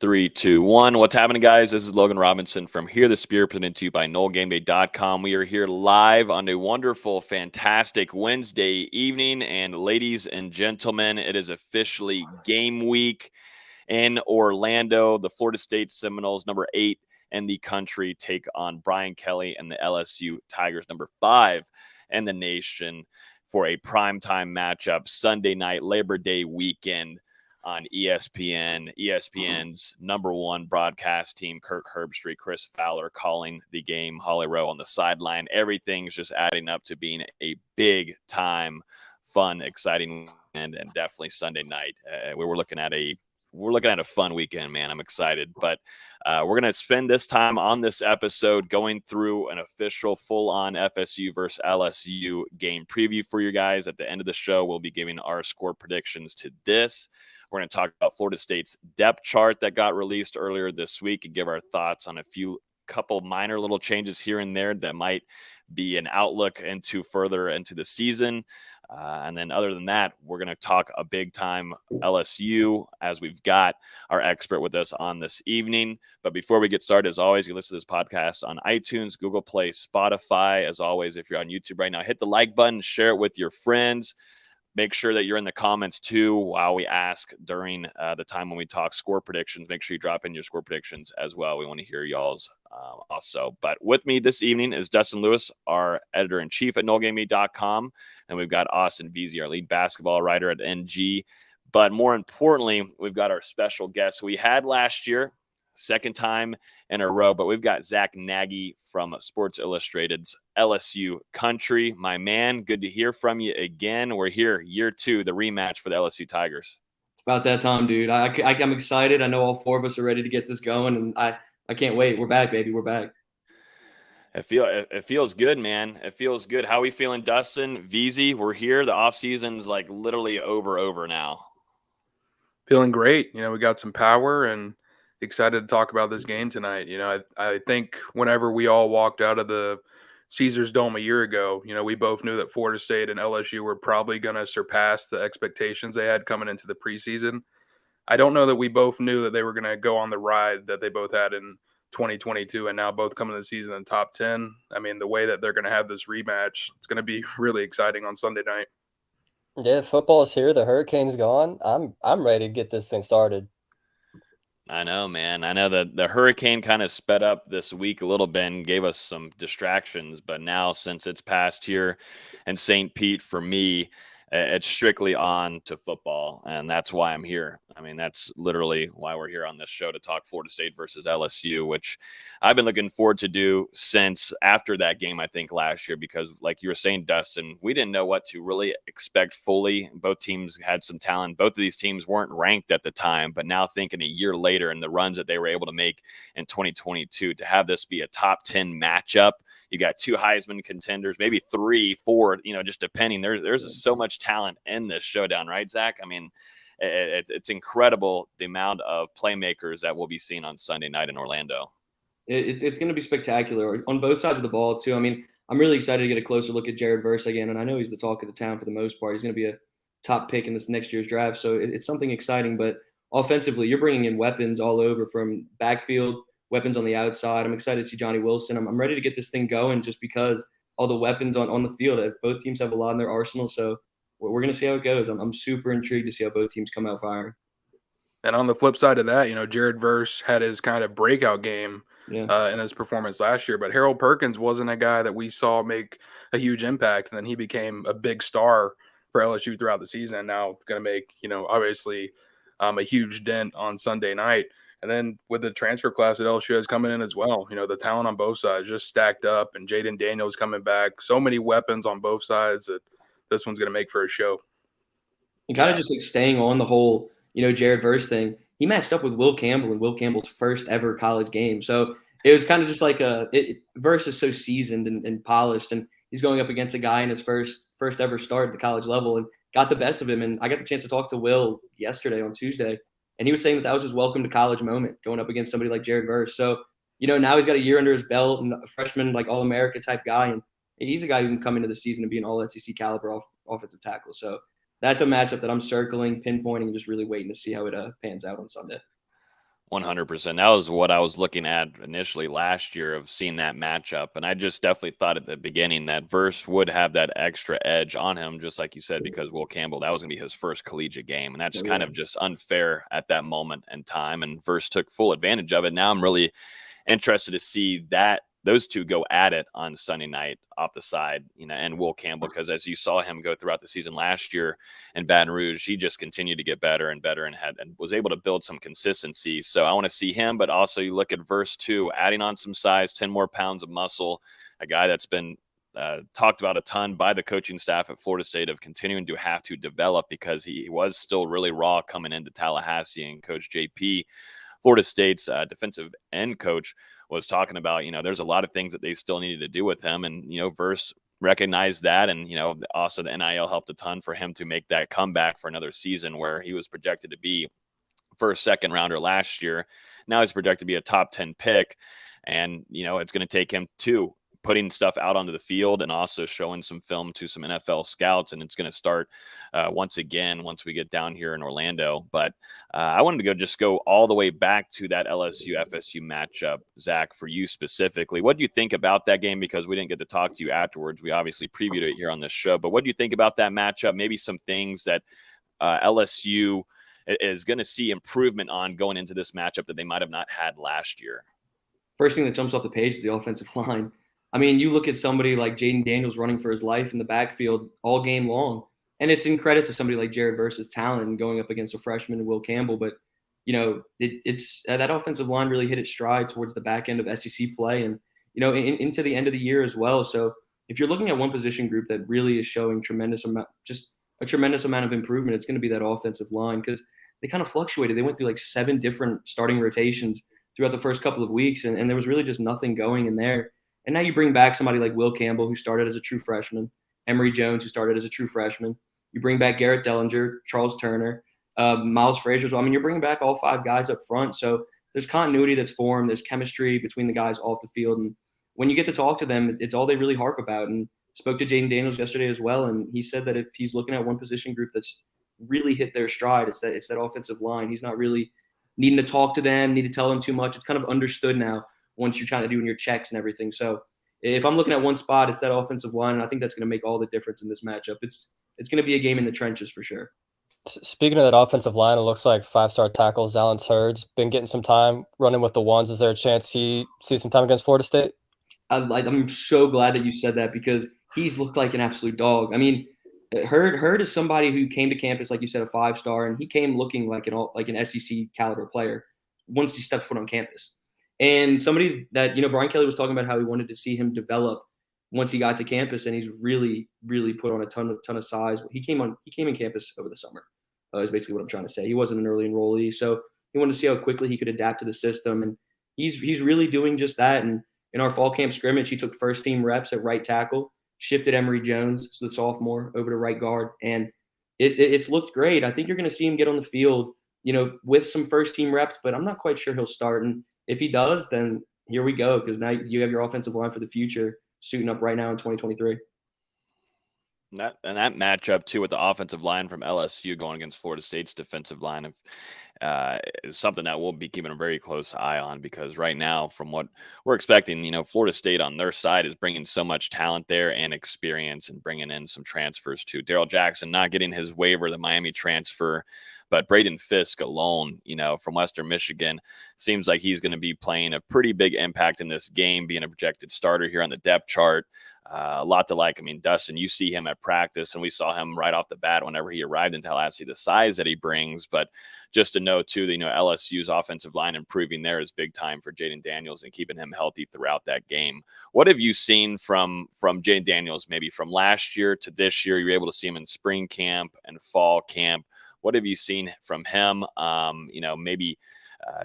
Three, two, one. What's happening, guys? This is Logan Robinson from Here the Spear, presented to you by NoleGameDay.com. We are here live on a wonderful, fantastic Wednesday evening. And ladies and gentlemen, it is officially game week in Orlando. The Florida State Seminoles, number 8 in the country, take on Brian Kelly and the LSU Tigers, number 5 in the nation, for a primetime matchup Sunday night, Labor Day weekend, on ESPN. ESPN's number one broadcast team, Kirk Herbstreit, Chris Fowler calling the game, Holly Rowe on the sideline. Everything's just adding up to being a big time, fun, exciting weekend, and definitely Sunday night. We're looking at a fun weekend, man. I'm excited, but we're going to spend this time on this episode going through an official full-on FSU versus LSU game preview for you guys. At the end of the show, we'll be giving our score predictions to this. We're going to talk about Florida State's depth chart that got released earlier this week and give our thoughts on couple minor little changes here and there that might be an outlook further into the season. And then other than that, we're going to talk a big time LSU, as we've got our expert with us on this evening. But before we get started, as always, you listen to this podcast on iTunes, Google Play, Spotify. As always, if you're on YouTube right now, hit the like button, share it with your friends. Make sure that you're in the comments, too, while we ask during the time when we talk score predictions. Make sure you drop in your score predictions as well. We want to hear y'all's also. But with me this evening is Dustin Lewis, our editor-in-chief at NoleGameDay.com. And we've got Austin Veazey, our lead basketball writer at NG. But more importantly, we've got our special guest we had last year, second time in a row, but we've got Zach Nagy from Sports Illustrated's LSU Country. My man, good to hear from you again. We're here, year 2, the rematch for the LSU Tigers. It's about that time, dude. I'm excited. I know all 4 of us are ready to get this going, and I can't wait. We're back, baby. We're back. It feels good, man. It feels good. How are we feeling, Dustin? Veazey, we're here. The offseason's like literally over now. Feeling great. We got some power and excited to talk about this game tonight. I think whenever we all walked out of the Caesars Dome a year ago, we both knew that Florida State and LSU were probably going to surpass the expectations they had coming into the preseason. I don't know that we both knew that they were going to go on the ride that they both had in 2022 and now both coming to the season in the top 10. I mean, the way that they're going to have this rematch, it's going to be really exciting on Sunday night. Yeah, football's here. The Hurricane's gone. I'm ready to get this thing started. I know, man. I know that the hurricane kind of sped up this week a little bit and gave us some distractions. But now, since it's passed here in St. Pete, for me, it's strictly on to football. And that's why I'm here. I mean, that's literally why we're here on this show, to talk Florida State versus LSU, which I've been looking forward to do since after that game, I think, last year, because like you were saying, Dustin, we didn't know what to really expect fully. Both teams had some talent. Both of these teams weren't ranked at the time, but now thinking a year later and the runs that they were able to make in 2022, to have this be a top 10 matchup. You got 2 Heisman contenders, maybe 3, 4, just depending. There's so much talent in this showdown, right, Zach? I mean, it's incredible the amount of playmakers that we'll be seeing on Sunday night in Orlando. It's going to be spectacular on both sides of the ball, too. I mean, I'm really excited to get a closer look at Jared Verse again, and I know he's the talk of the town for the most part. He's going to be a top pick in this next year's draft, so it's something exciting. But offensively, you're bringing in weapons all over, from backfield, weapons on the outside. I'm excited to see Johnny Wilson. I'm ready to get this thing going, just because all the weapons on the field. Both teams have a lot in their arsenal, so we're going to see how it goes. I'm super intrigued to see how both teams come out firing. And on the flip side of that, Jared Verse had his kind of breakout game in his performance last year, but Harold Perkins wasn't a guy that we saw make a huge impact, and then he became a big star for LSU throughout the season. Now going to make, obviously a huge dent on Sunday night. And then with the transfer class that LSU has coming in as well, the talent on both sides just stacked up, and Jayden Daniels coming back. So many weapons on both sides that this one's going to make for a show. And kind of just like staying on the whole, Jared Verse thing, he matched up with Will Campbell in Will Campbell's first ever college game. So it was kind of just like Verse is so seasoned and polished, and he's going up against a guy in his first ever start at the college level and got the best of him. And I got the chance to talk to Will yesterday on Tuesday, and he was saying that was his welcome to college moment, going up against somebody like Jared Verse. So, now he's got a year under his belt and a freshman, like All-America type guy. And he's a guy who can come into the season and be an all-SEC caliber offensive tackle. So that's a matchup that I'm circling, pinpointing, and just really waiting to see how it pans out on Sunday. 100%. That was what I was looking at initially last year of seeing that matchup. And I just definitely thought at the beginning that Verse would have that extra edge on him, just like you said, because Will Campbell, that was going to be his first collegiate game. And that's kind of just unfair at that moment in time. And Verse took full advantage of it. Now I'm really interested to see that those two go at it on Sunday night off the side, and Will Campbell, because as you saw him go throughout the season last year in Baton Rouge, he just continued to get better and better and was able to build some consistency. So I want to see him, but also you look at Verse 2, adding on some size, 10 more pounds of muscle, a guy that's been talked about a ton by the coaching staff at Florida State of continuing to have to develop because he was still really raw coming into Tallahassee. And Coach JP, Florida State's defensive end coach, was talking about, there's a lot of things that they still needed to do with him. And, Verse recognized that. And, also the NIL helped a ton for him to make that comeback for another season where he was projected to be first, second rounder last year. Now he's projected to be a top 10 pick. And, it's going to take him to putting stuff out onto the field and also showing some film to some NFL scouts. And it's going to start once we get down here in Orlando. But I wanted to go all the way back to that LSU FSU matchup, Zach, for you specifically. What do you think about that game? Because we didn't get to talk to you afterwards. We obviously previewed it here on this show, but what do you think about that matchup? Maybe some things that LSU is going to see improvement on going into this matchup that they might have not had last year. First thing that jumps off the page is the offensive line. I mean, you look at somebody like Jayden Daniels running for his life in the backfield all game long, and it's in credit to somebody like Jared Verse's talent going up against a freshman and Will Campbell. But, it's that offensive line really hit its stride towards the back end of SEC play and, into the end of the year as well. So if you're looking at one position group that really is showing a tremendous amount of improvement, it's going to be that offensive line because they kind of fluctuated. They went through like 7 different starting rotations throughout the first couple of weeks, and there was really just nothing going in there. And now you bring back somebody like Will Campbell, who started as a true freshman, Emory Jones, who started as a true freshman. You bring back Garrett Dellinger, Charles Turner, Miles Frazier as well. I mean, you're bringing back all 5 guys up front. So there's continuity that's formed. There's chemistry between the guys off the field. And when you get to talk to them, it's all they really harp about. And spoke to Jayden Daniels yesterday as well. And he said that if he's looking at one position group that's really hit their stride, it's that offensive line. He's not really needing to talk to them, need to tell them too much. It's kind of understood now once you're trying to do your checks and everything. So if I'm looking at one spot, it's that offensive line, and I think that's going to make all the difference in this matchup. It's going to be a game in the trenches for sure. Speaking of that offensive line, it looks like 5-star tackle Zalance Hurd's been getting some time running with the ones. Is there a chance he sees some time against Florida State? I'm so glad that you said that because he's looked like an absolute dog. I mean, Hurd is somebody who came to campus, like you said, a 5-star, and he came looking like an SEC caliber player once he stepped foot on campus. And somebody that, Brian Kelly was talking about how he wanted to see him develop once he got to campus, and he's really, really put on a ton of size. He came in campus over the summer, is basically what I'm trying to say. He wasn't an early enrollee, so he wanted to see how quickly he could adapt to the system, and he's really doing just that. And in our fall camp scrimmage, he took first team reps at right tackle, shifted Emory Jones, so the sophomore, over to right guard, and it's looked great. I think you're going to see him get on the field, with some first team reps, but I'm not quite sure he'll start. And if he does, then here we go, because now you have your offensive line for the future suiting up right now in 2023. That matchup too with the offensive line from LSU going against Florida State's defensive line is something that we'll be keeping a very close eye on, because right now, from what we're expecting, Florida State on their side is bringing so much talent there and experience, and bringing in some transfers too. Darrell Jackson not getting his waiver, the Miami transfer, but Braden Fisk alone, from Western Michigan, seems like he's going to be playing a pretty big impact in this game, being a projected starter here on the depth chart. A lot to like. I mean, Dustin, you see him at practice, and we saw him right off the bat whenever he arrived in Tallahassee, the size that he brings. But just to know, too, that, LSU's offensive line improving there is big time for Jayden Daniels and keeping him healthy throughout that game. What have you seen from Jayden Daniels, maybe from last year to this year? You were able to see him in spring camp and fall camp. What have you seen from him? Maybe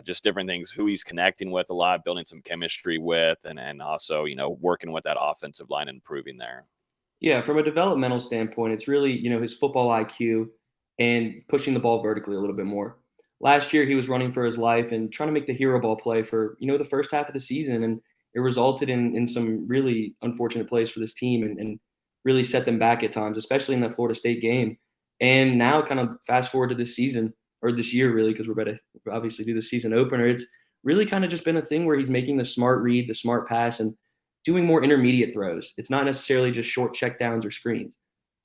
just different things, who he's connecting with a lot, building some chemistry with, and also, working with that offensive line and improving there. Yeah, from a developmental standpoint, it's really, his football IQ and pushing the ball vertically a little bit more. Last year, he was running for his life and trying to make the hero ball play for, the first half of the season. And it resulted in some really unfortunate plays for this team and really set them back at times, especially in that Florida State game. And now kind of fast forward to this season, or this year really, because we're about to obviously do the season opener. It's really kind of just been a thing where he's making the smart read, the smart pass, and doing more intermediate throws. It's not necessarily just short checkdowns or screens.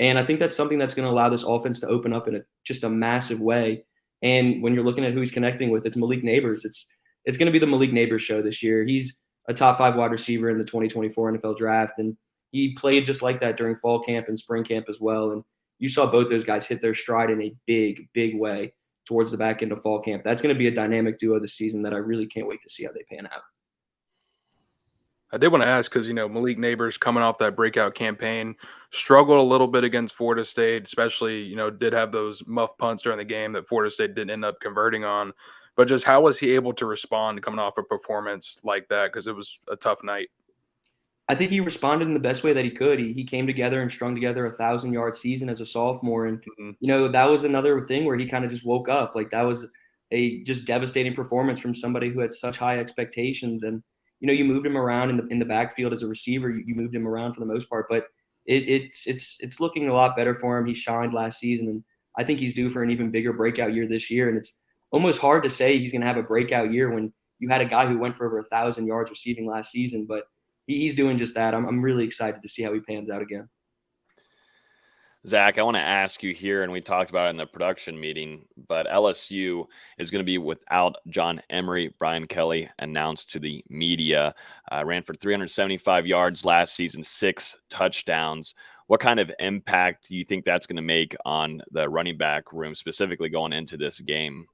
And I think that's something that's going to allow this offense to open up in just a massive way. And when you're looking at who he's connecting with, it's Malik Neighbors. It's going to be the Malik Neighbors show this year. He's a top 5 wide receiver in the 2024 NFL draft, and he played just like that during fall camp and spring camp as well. And you saw both those guys hit their stride in a big, big way towards the back end of fall camp. That's going to be a dynamic duo this season that I really can't wait to see how they pan out. I did want to ask because, Malik Neighbors coming off that breakout campaign struggled a little bit against Florida State, especially, did have those muff punts during the game that Florida State didn't end up converting on. But just how was he able to respond coming off a performance like that? Because it was a tough night. I think he responded in the best way that he could. He came together and strung together a 1,000-yard season as a sophomore. And, that was another thing where he kind of just woke up. Like, that was a just devastating performance from somebody who had such high expectations. And, you moved him around in the backfield as a receiver. You moved him around for the most part. But it's looking a lot better for him. He shined last season. And I think he's due for an even bigger breakout year this year. And it's almost hard to say he's going to have a breakout year when you had a guy who went for over 1,000 yards receiving last season. But he's doing just that. I'm really excited to see how he pans out again. Zach, I want to ask you here, and we talked about it in the production meeting, but LSU is going to be without John Emery. Brian Kelly announced to the media, ran for 375 yards last season, 6 touchdowns. What kind of impact do you think that's going to make on the running back room, specifically going into this game?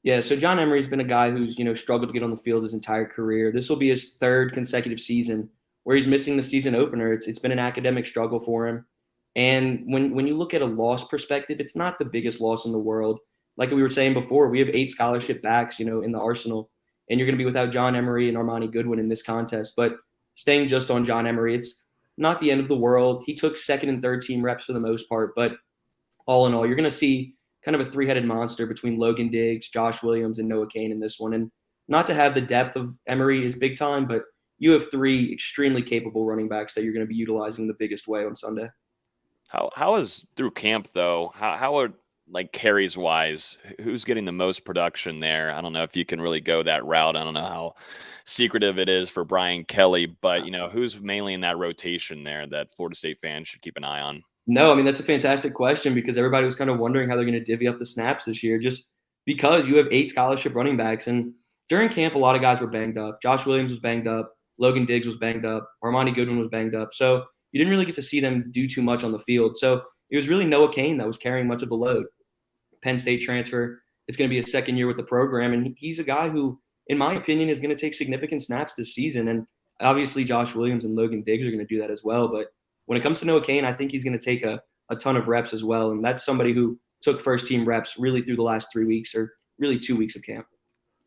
Yeah, so John Emery's been a guy who's, struggled to get on the field his entire career. This will be his 3rd consecutive season where he's missing the season opener. It's been an academic struggle for him. And when you look at a loss perspective, it's not the biggest loss in the world. Like we were saying before, we have 8 scholarship backs, in the arsenal, and you're going to be without John Emery and Armani Goodwin in this contest. But staying just on John Emery, it's not the end of the world. He took 2nd and 3rd team reps for the most part, but all in all, you're going to see kind of a 3-headed monster between Logan Diggs, Josh Williams, and Noah Cain in this one. And not to have the depth of Emery is big time, but you have 3 extremely capable running backs that you're going to be utilizing the biggest way on Sunday. How is through camp though? How are like carries wise? Who's getting the most production there? I don't know if you can really go that route. I don't know how secretive it is for Brian Kelly, but who's mainly in that rotation there that Florida State fans should keep an eye on? No, I mean, that's a fantastic question because everybody was kind of wondering how they're going to divvy up the snaps this year, just because you have 8 scholarship running backs. And during camp, a lot of guys were banged up. Josh Williams was banged up. Logan Diggs was banged up. Armani Goodwin was banged up. So you didn't really get to see them do too much on the field. So it was really Noah Cain that was carrying much of the load. Penn State transfer. It's going to be his 2nd year with the program. And he's a guy who, in my opinion, is going to take significant snaps this season. And obviously Josh Williams and Logan Diggs are going to do that as well. But when it comes to Noah Cain, I think he's going to take a ton of reps as well. And that's somebody who took 1st-team reps really through the last 3 weeks or really 2 weeks of camp.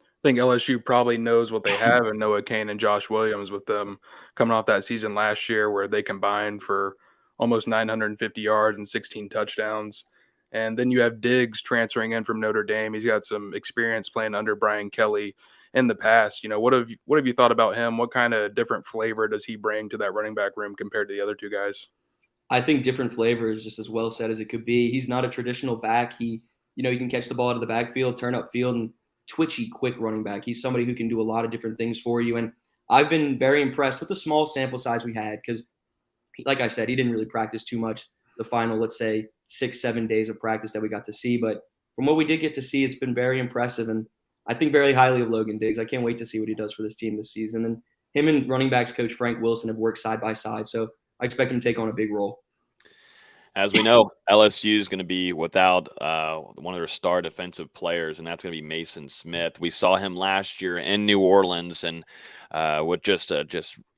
I think LSU probably knows what they have in Noah Cain and Josh Williams with them coming off that season last year where they combined for almost 950 yards and 16 touchdowns. And then you have Diggs transferring in from Notre Dame. He's got some experience playing under Brian Kelly in the past. What have you thought about him? What kind of different flavor does he bring to that running back room compared to the other 2 guys? I think different flavor is just as well said as it could be. He's not a traditional back. He can catch the ball out of the backfield, turn upfield, and twitchy, quick running back. He's somebody who can do a lot of different things for you. And I've been very impressed with the small sample size we had because, like I said, he didn't really practice too much the final, let's say, 6-7 days of practice that we got to see. But from what we did get to see, it's been very impressive. And I think very highly of Logan Diggs. I can't wait to see what he does for this team this season. And him and running backs coach Frank Wilson have worked side by side. So I expect him to take on a big role. As we know, LSU is going to be without one of their star defensive players, and that's going to be Mason Smith. We saw him last year in New Orleans, and with just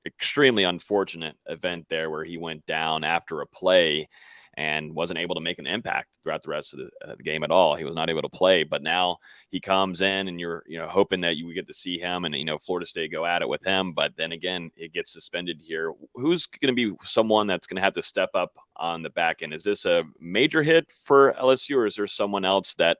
extremely unfortunate event there where he went down after a play and wasn't able to make an impact throughout the rest of the game at all. He was not able to play, but now he comes in and you're hoping that you would get to see him and, Florida State go at it with him. But then again, it gets suspended here. Who's going to be someone that's going to have to step up on the back end? Is this a major hit for LSU, or is there someone else that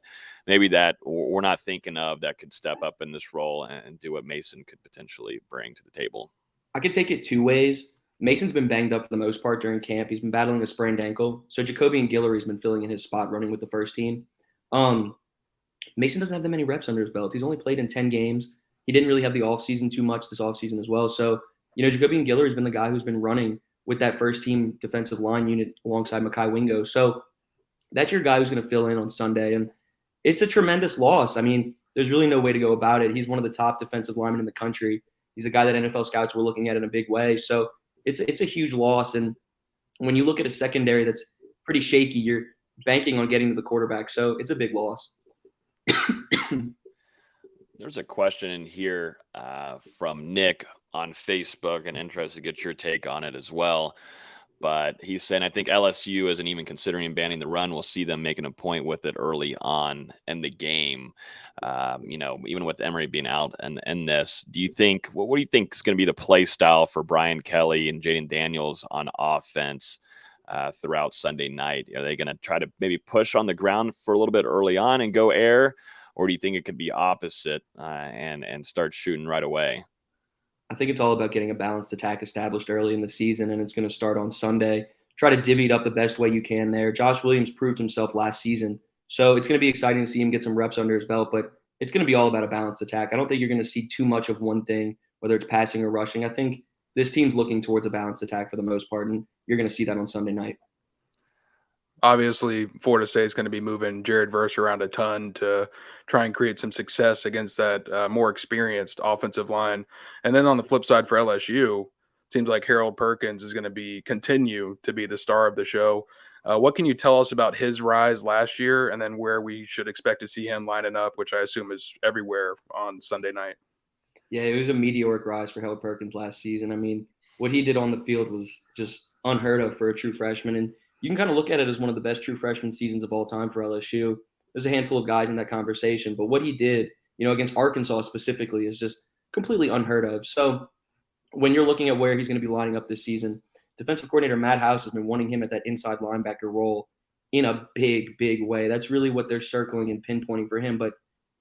maybe that we're not thinking of that could step up in this role and do what Mason could potentially bring to the table? I could take it 2 ways. Mason's been banged up for the most part during camp. He's been battling a sprained ankle. So Jacobian Guillory's been filling in his spot running with the 1st team. Mason doesn't have that many reps under his belt. He's only played in 10 games. He didn't really have the offseason too much this offseason as well. So, Jacoby and Giller has been the guy who's been running with that first team defensive line unit alongside Mekhi Wingo. So that's your guy who's going to fill in on Sunday. And it's a tremendous loss. I mean, there's really no way to go about it. He's one of the top defensive linemen in the country. He's a guy that NFL scouts were looking at in a big way. So it's a huge loss. And when you look at a secondary that's pretty shaky, you're banking on getting to the quarterback. So it's a big loss. There's a question in here from Nick on Facebook, and interested to get your take on it as well. But he's saying, I think LSU isn't even considering banning the run. We'll see them making a point with it early on in the game. Even with Emory being out and this, do you think, what do you think is going to be the play style for Brian Kelly and Jayden Daniels on offense throughout Sunday night? Are they going to try to maybe push on the ground for a little bit early on and go air? Or do you think it could be opposite and start shooting right away? I think it's all about getting a balanced attack established early in the season, and it's going to start on Sunday. Try to divvy it up the best way you can there. Josh Williams proved himself last season, so it's going to be exciting to see him get some reps under his belt, but it's going to be all about a balanced attack. I don't think you're going to see too much of one thing, whether it's passing or rushing. I think this team's looking towards a balanced attack for the most part, and you're going to see that on Sunday night. Obviously, Florida State is going to be moving Jared Verse around a ton to try and create some success against that more experienced offensive line. And then on the flip side for LSU, it seems like Harold Perkins is going to continue to be the star of the show. What can you tell us about his rise last year, and then where we should expect to see him lining up, which I assume is everywhere on Sunday night? Yeah, it was a meteoric rise for Harold Perkins last season. I mean, what he did on the field was just unheard of for a true freshman. And you can kind of look at it as one of the best true freshman seasons of all time for LSU. There's a handful of guys in that conversation, but what he did, against Arkansas specifically is just completely unheard of. So when you're looking at where he's going to be lining up this season, defensive coordinator Matt House has been wanting him at that inside linebacker role in a big, big way. That's really what they're circling and pinpointing for him, but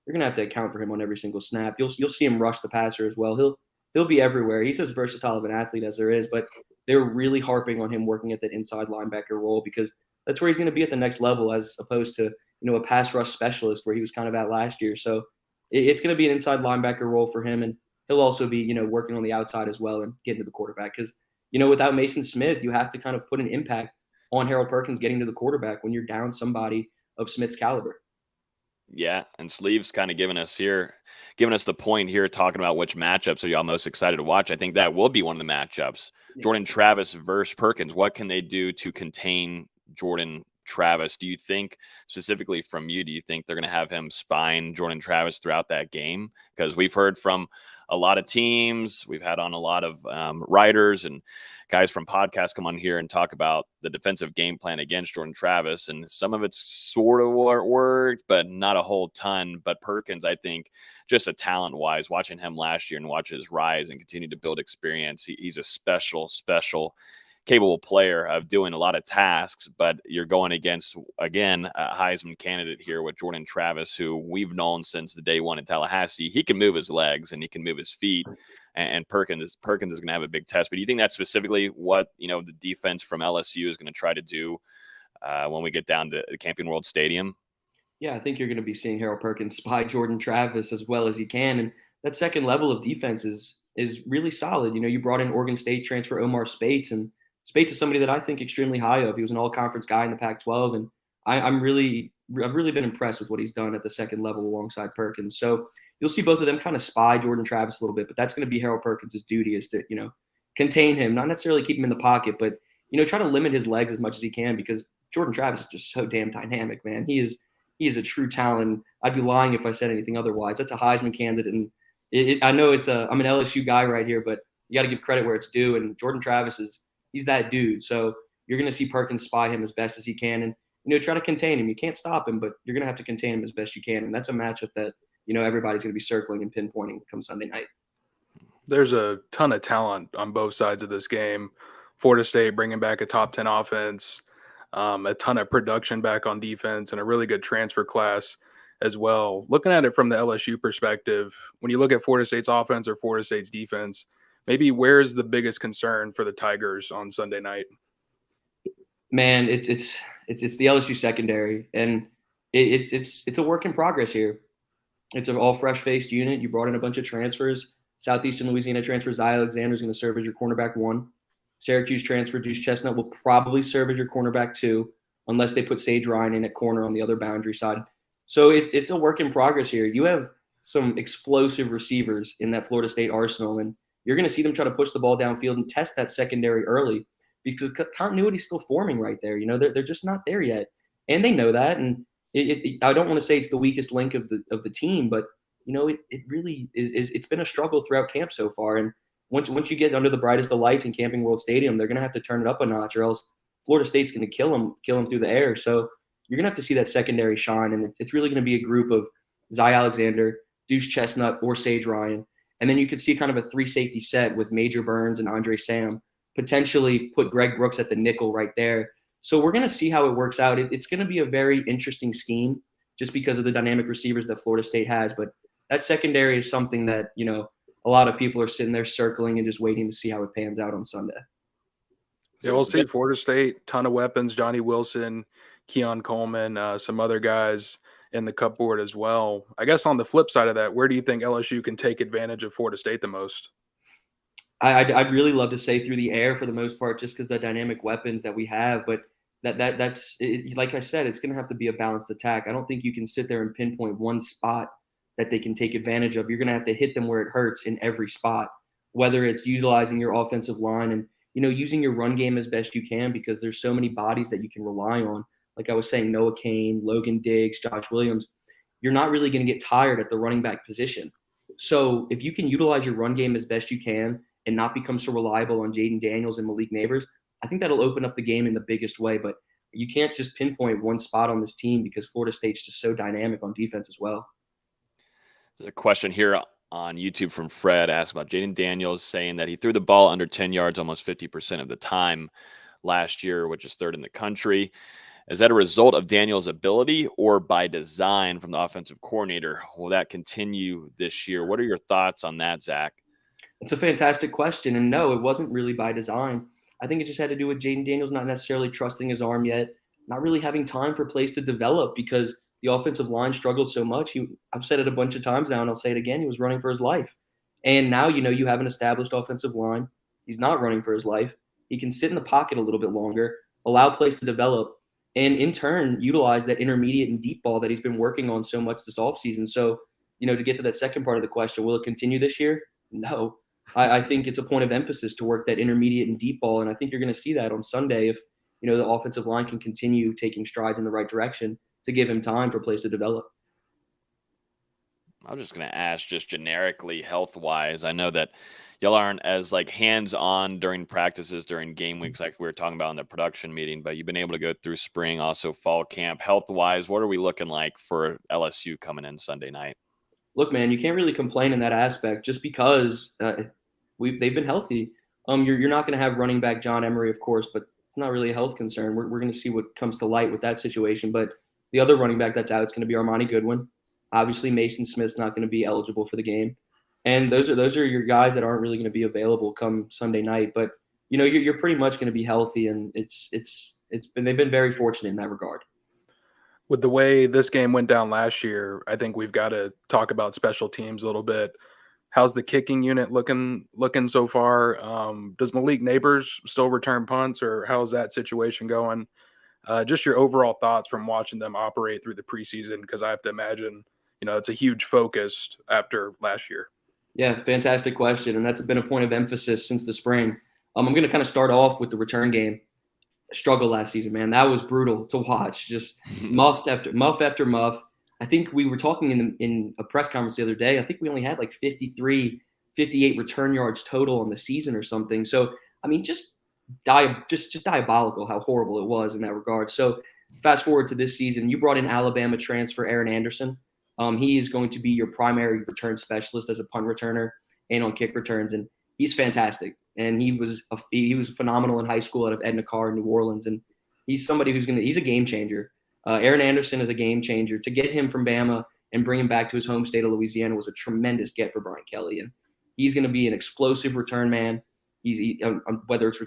you're going to have to account for him on every single snap. You'll see him rush the passer as well. He'll be everywhere. He's as versatile of an athlete as there is, but they're really harping on him working at that inside linebacker role because that's where he's going to be at the next level, as opposed to, a pass rush specialist where he was kind of at last year. So it's going to be an inside linebacker role for him. And he'll also be, working on the outside as well and getting to the quarterback. Because, without Mason Smith, you have to kind of put an impact on Harold Perkins getting to the quarterback when you're down somebody of Smith's caliber. Yeah, and Sleeves kind of giving us the point here, talking about which matchups are y'all most excited to watch. I think that will be one of the matchups. Yeah. Jordan Travis versus Perkins. What can they do to contain Jordan Travis? Do you think, specifically from you, do you think they're going to have him spying Jordan Travis throughout that game? Because we've heard from a lot of teams, we've had on a lot of writers and guys from podcasts come on here and talk about the defensive game plan against Jordan Travis, and some of it's sort of worked, but not a whole ton. But Perkins, I think, just a talent-wise, watching him last year and watch his rise and continue to build experience, he's a special capable player of doing a lot of tasks. But you're going against, again, a Heisman candidate here with Jordan Travis, who we've known since the day one in Tallahassee. He can move his legs and he can move his feet, and Perkins is going to have a big test. But do you think that's specifically what the defense from LSU is going to try to do when we get down to the Camping World Stadium? Yeah, I think you're going to be seeing Harold Perkins spy Jordan Travis as well as he can, and that second level of defense is really solid. You brought in Oregon State transfer Omar Spates, and Spates is somebody that I think extremely high of. He was an all-conference guy in the Pac-12, and I've really been impressed with what he's done at the second level alongside Perkins. So you'll see both of them kind of spy Jordan Travis a little bit, but that's going to be Harold Perkins' duty, is to contain him, not necessarily keep him in the pocket, but try to limit his legs as much as he can, because Jordan Travis is just so damn dynamic, man. He is a true talent. I'd be lying if I said anything otherwise. That's a Heisman candidate, and I know I'm an LSU guy right here, but you got to give credit where it's due. And Jordan Travis he's that dude. So you're going to see Perkins spy him as best as he can, and try to contain him. You can't stop him, but you're going to have to contain him as best you can. And that's a matchup that everybody's going to be circling and pinpointing come Sunday night. There's a ton of talent on both sides of this game. Florida State bringing back a top 10 offense, a ton of production back on defense, and a really good transfer class as well. Looking at it from the LSU perspective, when you look at Florida State's offense or Florida State's defense, maybe where's the biggest concern for the Tigers on Sunday night? Man, it's the LSU secondary, and it's a work in progress here. It's an all fresh-faced unit. You brought in a bunch of transfers. Southeastern Louisiana transfer Zy Alexander is going to serve as your cornerback 1. Syracuse transfer Deuce Chestnut will probably serve as your cornerback 2, unless they put Sage Ryan in at corner on the other boundary side. So it's a work in progress here. You have some explosive receivers in that Florida State arsenal, and you're going to see them try to push the ball downfield and test that secondary early because continuity is still forming right there. They're just not there yet, and they know that. And I don't want to say it's the weakest link of the team, but it really is. It's been a struggle throughout camp so far. And once you get under the brightest of lights in Camping World Stadium, they're going to have to turn it up a notch, or else Florida State's going to kill them through the air. So you're going to have to see that secondary shine, and it's really going to be a group of Zy Alexander, Deuce Chestnut, or Sage Ryan. And then you could see kind of a 3-safety set with Major Burns and Andre Sam, potentially put Greg Brooks at the nickel right there. So we're going to see how it works out. It's going to be a very interesting scheme just because of the dynamic receivers that Florida State has. But that secondary is something that, a lot of people are sitting there circling and just waiting to see how it pans out on Sunday. Yeah, we'll see. Florida State, ton of weapons, Johnny Wilson, Keon Coleman, some other guys in the cupboard as well. I guess on the flip side of that, where do you think LSU can take advantage of Florida State the most? I'd really love to say through the air for the most part, just because the dynamic weapons that we have. But that's like I said, it's going to have to be a balanced attack. I don't think you can sit there and pinpoint one spot that they can take advantage of. You're going to have to hit them where it hurts in every spot, whether it's utilizing your offensive line and using your run game as best you can, because there's so many bodies that you can rely on. Like I was saying, Noah Cain, Logan Diggs, Josh Williams. You're not really going to get tired at the running back position. So if you can utilize your run game as best you can and not become so reliable on Jayden Daniels and Malik Neighbors, I think that'll open up the game in the biggest way. But you can't just pinpoint one spot on this team because Florida State's just so dynamic on defense as well. There's a question here on YouTube from Fred asking about Jayden Daniels, saying that he threw the ball under 10 yards almost 50% of the time last year, which is 3rd in the country. Is that a result of Daniels' ability or by design from the offensive coordinator? Will that continue this year? What are your thoughts on that, Zach? It's a fantastic question. And no, it wasn't really by design. I think it just had to do with Jayden Daniels not necessarily trusting his arm yet, not really having time for plays to develop because the offensive line struggled so much. I've said it a bunch of times now, and I'll say it again. He was running for his life. And now, you have an established offensive line. He's not running for his life. He can sit in the pocket a little bit longer, allow plays to develop, and in turn, utilize that intermediate and deep ball that he's been working on so much this offseason. So, to get to that second part of the question, will it continue this year? No. I think it's a point of emphasis to work that intermediate and deep ball, and I think you're going to see that on Sunday if, the offensive line can continue taking strides in the right direction to give him time for plays to develop. I was just going to ask just generically health-wise. I know that y'all aren't as hands-on during practices, during game weeks like we were talking about in the production meeting, but you've been able to go through spring, also fall camp. Health-wise, what are we looking like for LSU coming in Sunday night? Look, man, you can't really complain in that aspect just because they've been healthy. You're not going to have running back John Emery, of course, but it's not really a health concern. We're going to see what comes to light with that situation. But the other running back that's out is going to be Armani Goodwin. Obviously, Mason Smith's not going to be eligible for the game. And those are your guys that aren't really going to be available come Sunday night. But, you're pretty much going to be healthy, and they've been very fortunate in that regard. With the way this game went down last year, I think we've got to talk about special teams a little bit. How's the kicking unit looking so far? Does Malik Neighbors still return punts, or how's that situation going? Just your overall thoughts from watching them operate through the preseason, because I have to imagine, it's a huge focus after last year. Yeah, fantastic question, and that's been a point of emphasis since the spring. I'm going to kind of start off with the return game. Struggle last season, man. That was brutal to watch. Just muff after muff. I think we were talking in a press conference the other day. I think we only had 58 return yards total on the season or something. So, I mean, just diabolical how horrible it was in that regard. So, fast forward to this season, you brought in Alabama transfer Aaron Anderson. He is going to be your primary return specialist as a punt returner and on kick returns, and he's fantastic. And he was phenomenal in high school out of Edna Carr in New Orleans, and he's somebody he's a game changer. Aaron Anderson is a game changer. To get him from Bama and bring him back to his home state of Louisiana was a tremendous get for Brian Kelly, and he's going to be an explosive return man. Whether it's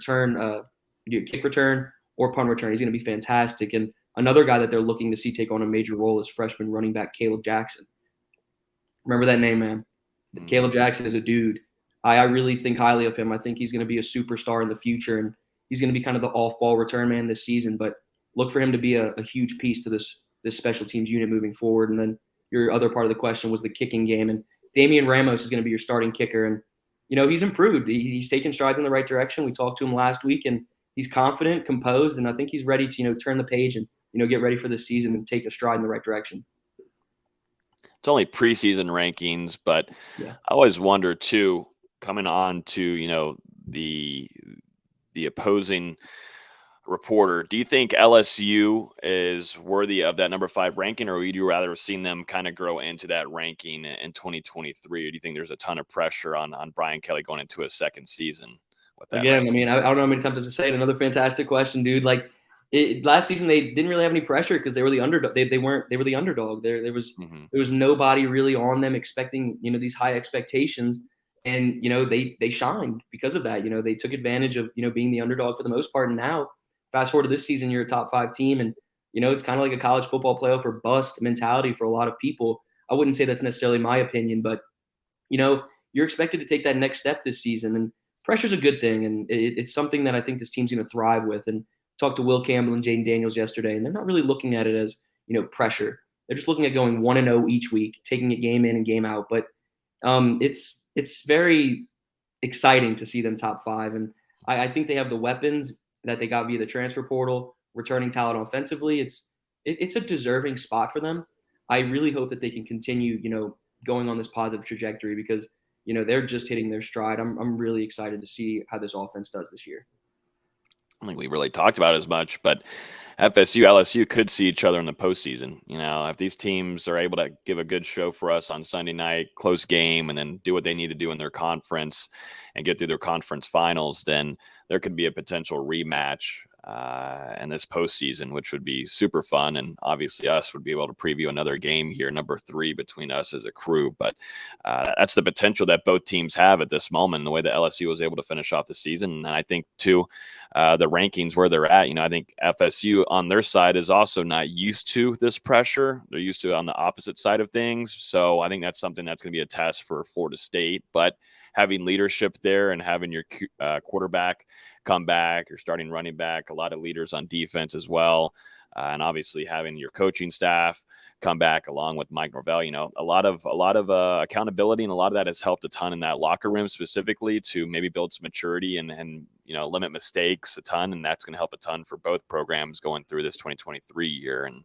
kick return or punt return, he's going to be fantastic. And another guy that they're looking to see take on a major role is freshman running back Caleb Jackson. Remember that name, man. Caleb Jackson is a dude. I really think highly of him. I think he's going to be a superstar in the future, and he's going to be kind of the off-ball return man this season. But look for him to be a huge piece to this special teams unit moving forward. And then your other part of the question was the kicking game. And Damian Ramos is going to be your starting kicker. And, he's improved. He's taken strides in the right direction. We talked to him last week, and he's confident, composed, and I think he's ready to, turn the page and, get ready for this season and take a stride in the right direction. It's only preseason rankings, but yeah. I always wonder too, coming on to, the opposing reporter, do you think LSU is worthy of that number 5 ranking, or would you rather have seen them kind of grow into that ranking in 2023? Or do you think there's a ton of pressure on Brian Kelly going into a second season with that? Again, ranking? I don't know how many times I have to say it. Another fantastic question, dude. Like, last season they didn't really have any pressure because they were the underdog. They were the underdog. There was nobody really on them expecting these high expectations, and they shined because of that. They took advantage of being the underdog for the most part. And now fast forward to this season, you're a top 5 team, and it's kind of like a college football playoff or bust mentality for a lot of people. I wouldn't say that's necessarily my opinion, but you're expected to take that next step this season, and pressure's a good thing, and it's something that I think this team's going to thrive with. And talked to Will Campbell and Jayden Daniels yesterday, and they're not really looking at it as, pressure. They're just looking at going 1-0 each week, taking it game in and game out. But it's very exciting to see them top 5. And I think they have the weapons that they got via the transfer portal, returning talent offensively. It's a deserving spot for them. I really hope that they can continue, going on this positive trajectory because, they're just hitting their stride. I'm really excited to see how this offense does this year. I don't think we really talked about it as much, but FSU, LSU could see each other in the postseason. If these teams are able to give a good show for us on Sunday night, close game, and then do what they need to do in their conference and get through their conference finals, then there could be a potential rematch in this postseason, which would be super fun. And obviously us would be able to preview another game here, number 3 between us as a crew. But that's the potential that both teams have at this moment, the way that LSU was able to finish off the season. And I think too, the rankings where they're at, I think FSU on their side is also not used to this pressure. They're used to it on the opposite side of things. So I think that's something that's going to be a test for Florida State. But having leadership there and having your quarterback come back, your starting running back, a lot of leaders on defense as well, and obviously having your coaching staff come back along with Mike Norvell, a lot of accountability, and a lot of that has helped a ton in that locker room specifically to maybe build some maturity and limit mistakes a ton, and that's going to help a ton for both programs going through this 2023 year. And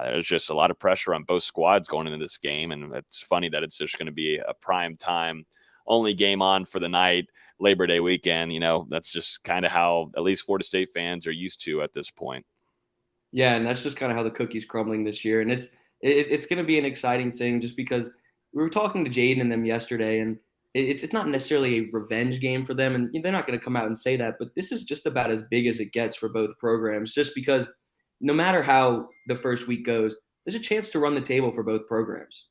there's just a lot of pressure on both squads going into this game, and it's funny that it's just going to be a prime time only game on for the night, Labor Day weekend. That's just kind of how at least Florida State fans are used to at this point. Yeah, and that's just kind of how the cookie's crumbling this year. And it's going to be an exciting thing just because we were talking to Jayden and them yesterday, and it's not necessarily a revenge game for them, and they're not going to come out and say that, but this is just about as big as it gets for both programs, just because no matter how the first week goes, there's a chance to run the table for both programs.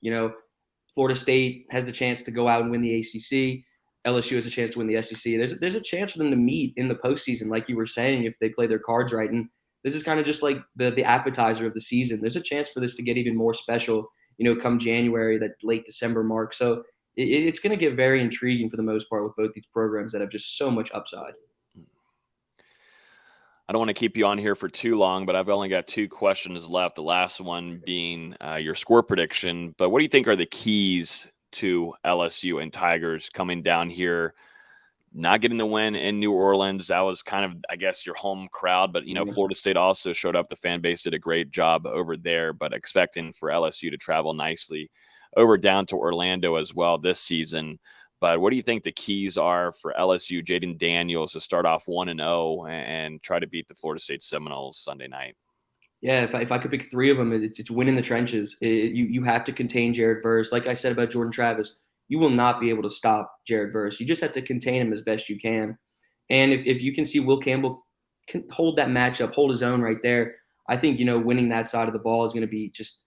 Florida State has the chance to go out and win the ACC. LSU has a chance to win the SEC. There's a chance for them to meet in the postseason, like you were saying, if they play their cards right. And this is kind of just like the appetizer of the season. There's a chance for this to get even more special, come January, that late December mark. So it's going to get very intriguing for the most part with both these programs that have just so much upside. I don't want to keep you on here for too long, but I've only got 2 questions left. The last one being your score prediction. But what do you think are the keys to LSU and Tigers coming down here, not getting the win in New Orleans? That was kind of, I guess, your home crowd. But, Florida State also showed up. The fan base did a great job over there, but expecting for LSU to travel nicely over down to Orlando as well this season. But what do you think the keys are for LSU, Jayden Daniels, to start off 1-0 and try to beat the Florida State Seminoles Sunday night? Yeah, if I could pick 3 of them, it's win in the trenches. You have to contain Jared Verse. Like I said about Jordan Travis, you will not be able to stop Jared Verse. You just have to contain him as best you can. And if you can see Will Campbell can hold that matchup, hold his own right there, I think, winning that side of the ball is going to be just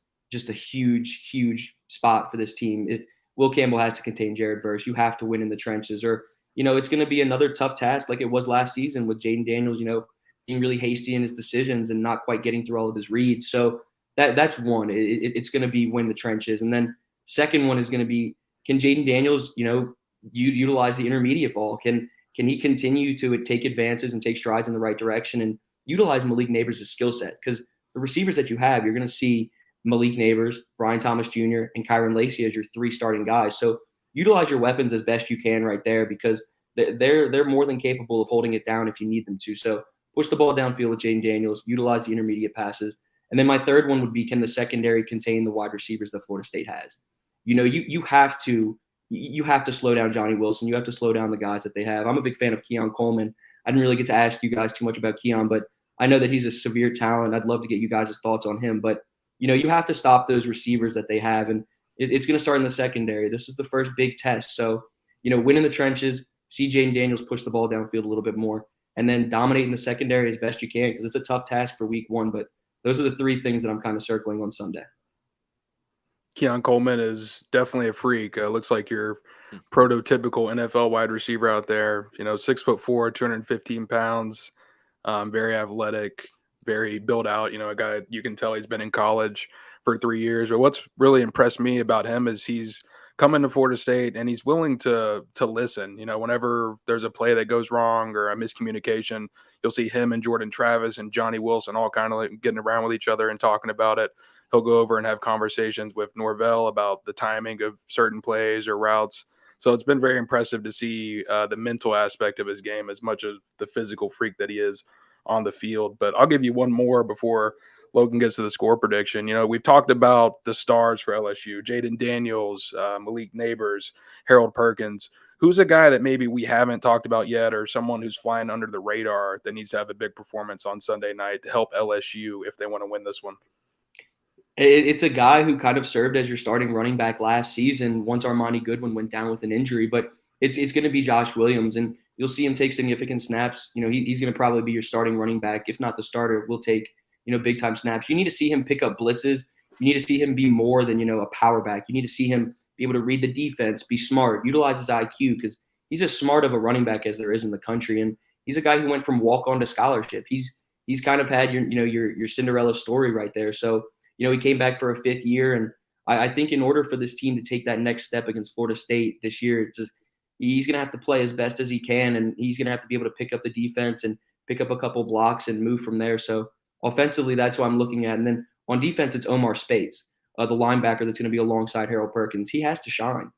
a huge, huge spot for this team. If Will Campbell has to contain Jared Verse, you have to win in the trenches, or, it's going to be another tough task like it was last season with Jayden Daniels, being really hasty in his decisions and not quite getting through all of his reads. So that's one. It's going to be win the trenches. And then second one is going to be, can Jayden Daniels, utilize the intermediate ball? Can he continue to take advances and take strides in the right direction and utilize Malik Neighbors' skill set? Because the receivers that you have, you're going to see Malik Neighbors, Brian Thomas Jr., and Kyron Lacey as your 3 starting guys. So utilize your weapons as best you can right there, because they're more than capable of holding it down if you need them to. So push the ball downfield with Jayden Daniels, utilize the intermediate passes. And then my third one would be, can the secondary contain the wide receivers that Florida State has? You have to slow down Johnny Wilson. You have to slow down the guys that they have. I'm a big fan of Keon Coleman. I didn't really get to ask you guys too much about Keon, but I know that he's a severe talent. I'd love to get you guys' thoughts on him. But, you have to stop those receivers that they have. And it's going to start in the secondary. This is the first big test. So, win in the trenches, see Jayden Daniels push the ball downfield a little bit more, and then dominate in the secondary as best you can, because it's a tough task for week 1. But those are the 3 things that I'm kind of circling on Sunday. Keon Coleman is definitely a freak. Looks like your prototypical NFL wide receiver out there. 6'4", 215 pounds, very athletic, very built out. A guy you can tell he's been in college for 3 years. But what's really impressed me about him is he's coming to Florida State and he's willing to listen. Whenever there's a play that goes wrong or a miscommunication, you'll see him and Jordan Travis and Johnny Wilson all kind of like getting around with each other and talking about it. He'll go over and have conversations with Norvell about the timing of certain plays or routes. So it's been very impressive to see the mental aspect of his game as much as the physical freak that he is on the field. But I'll give you one more before Logan gets to the score prediction. We've talked about the stars for LSU, Jayden Daniels, Malik Neighbors, Harold Perkins. Who's a guy that maybe we haven't talked about yet, or someone who's flying under the radar that needs to have a big performance on Sunday night to help LSU if they want to win this one? It's a guy who kind of served as your starting running back last season once Armani Goodwin went down with an injury, but it's going to be Josh Williams, and you'll see him take significant snaps. He's going to probably be your starting running back. If not the starter, will take, big time snaps. You need to see him pick up blitzes. You need to see him be more than, a power back. You need to see him be able to read the defense, be smart, utilize his IQ, because he's as smart of a running back as there is in the country. And he's a guy who went from walk-on to scholarship. He's kind of had your Cinderella story right there. So, he came back for a 5th year, and I think in order for this team to take that next step against Florida State this year, he's going to have to play as best as he can, and he's going to have to be able to pick up the defense and pick up a couple blocks and move from there. So offensively, that's what I'm looking at. And then on defense, it's Omar Spates, the linebacker that's going to be alongside Harold Perkins. He has to shine.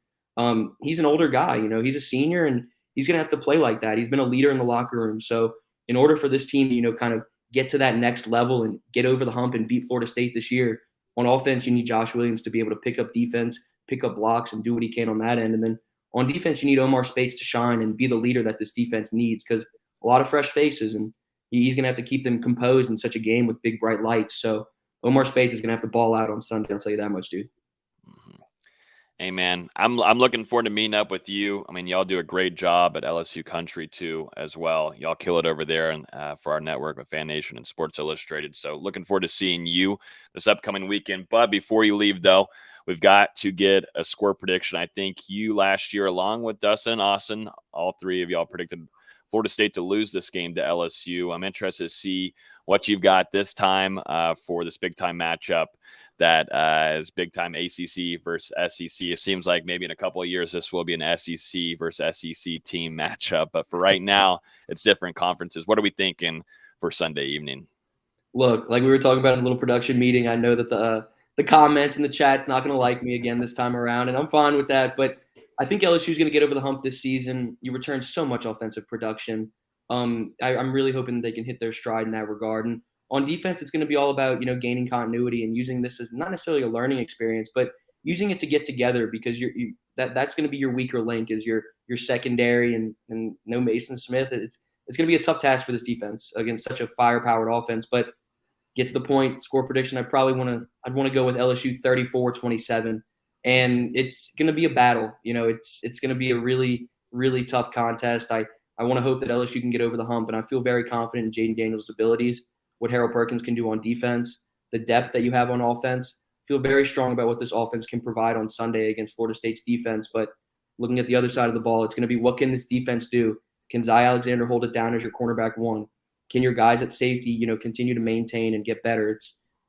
He's an older guy. He's a senior, and he's going to have to play like that. He's been a leader in the locker room. So in order for this team to, kind of get to that next level and get over the hump and beat Florida State this year, on offense, you need Josh Williams to be able to pick up defense, pick up blocks, and do what he can on that end. And then on defense, you need Omar Spates to shine and be the leader that this defense needs, because a lot of fresh faces, and he's going to have to keep them composed in such a game with big, bright lights. So Omar Spates is going to have to ball out on Sunday. I'll tell you that much, dude. Hey, man, I'm looking forward to meeting up with you. I mean, y'all do a great job at LSU Country, too, as well. Y'all kill it over there and for our network with Fan Nation and Sports Illustrated. So looking forward to seeing you this upcoming weekend. But before you leave, though, we've got to get a score prediction. I think you last year, along with Dustin, Austin, all 3 of y'all predicted Florida State to lose this game to LSU. I'm interested to see what you've got this time for this big-time matchup that is big-time ACC versus SEC. It seems like maybe in a couple of years this will be an SEC versus SEC team matchup. But for right now, it's different conferences. What are we thinking for Sunday evening? Look, like we were talking about in a little production meeting, I know that the comments and the chat's not going to like me again this time around, and I'm fine with that. But I think LSU is going to get over the hump this season. You return so much offensive production. I'm really hoping they can hit their stride in that regard. And on defense, it's going to be all about, gaining continuity and using this as not necessarily a learning experience, but using it to get together, because that's going to be your weaker link is your secondary and no Mason Smith. It's going to be a tough task for this defense against such a fire-powered offense. But get to the point, score prediction, I'd want to go with LSU 34-27. And it's going to be a battle. It's going to be a really, really tough contest. I want to hope that LSU can get over the hump, and I feel very confident in Jayden Daniels' abilities, what Harold Perkins can do on defense, the depth that you have on offense. I feel very strong about what this offense can provide on Sunday against Florida State's defense. But looking at the other side of the ball, it's going to be, what can this defense do? Can Zy Alexander hold it down as your cornerback 1? can your guys at safety, continue to maintain and get better?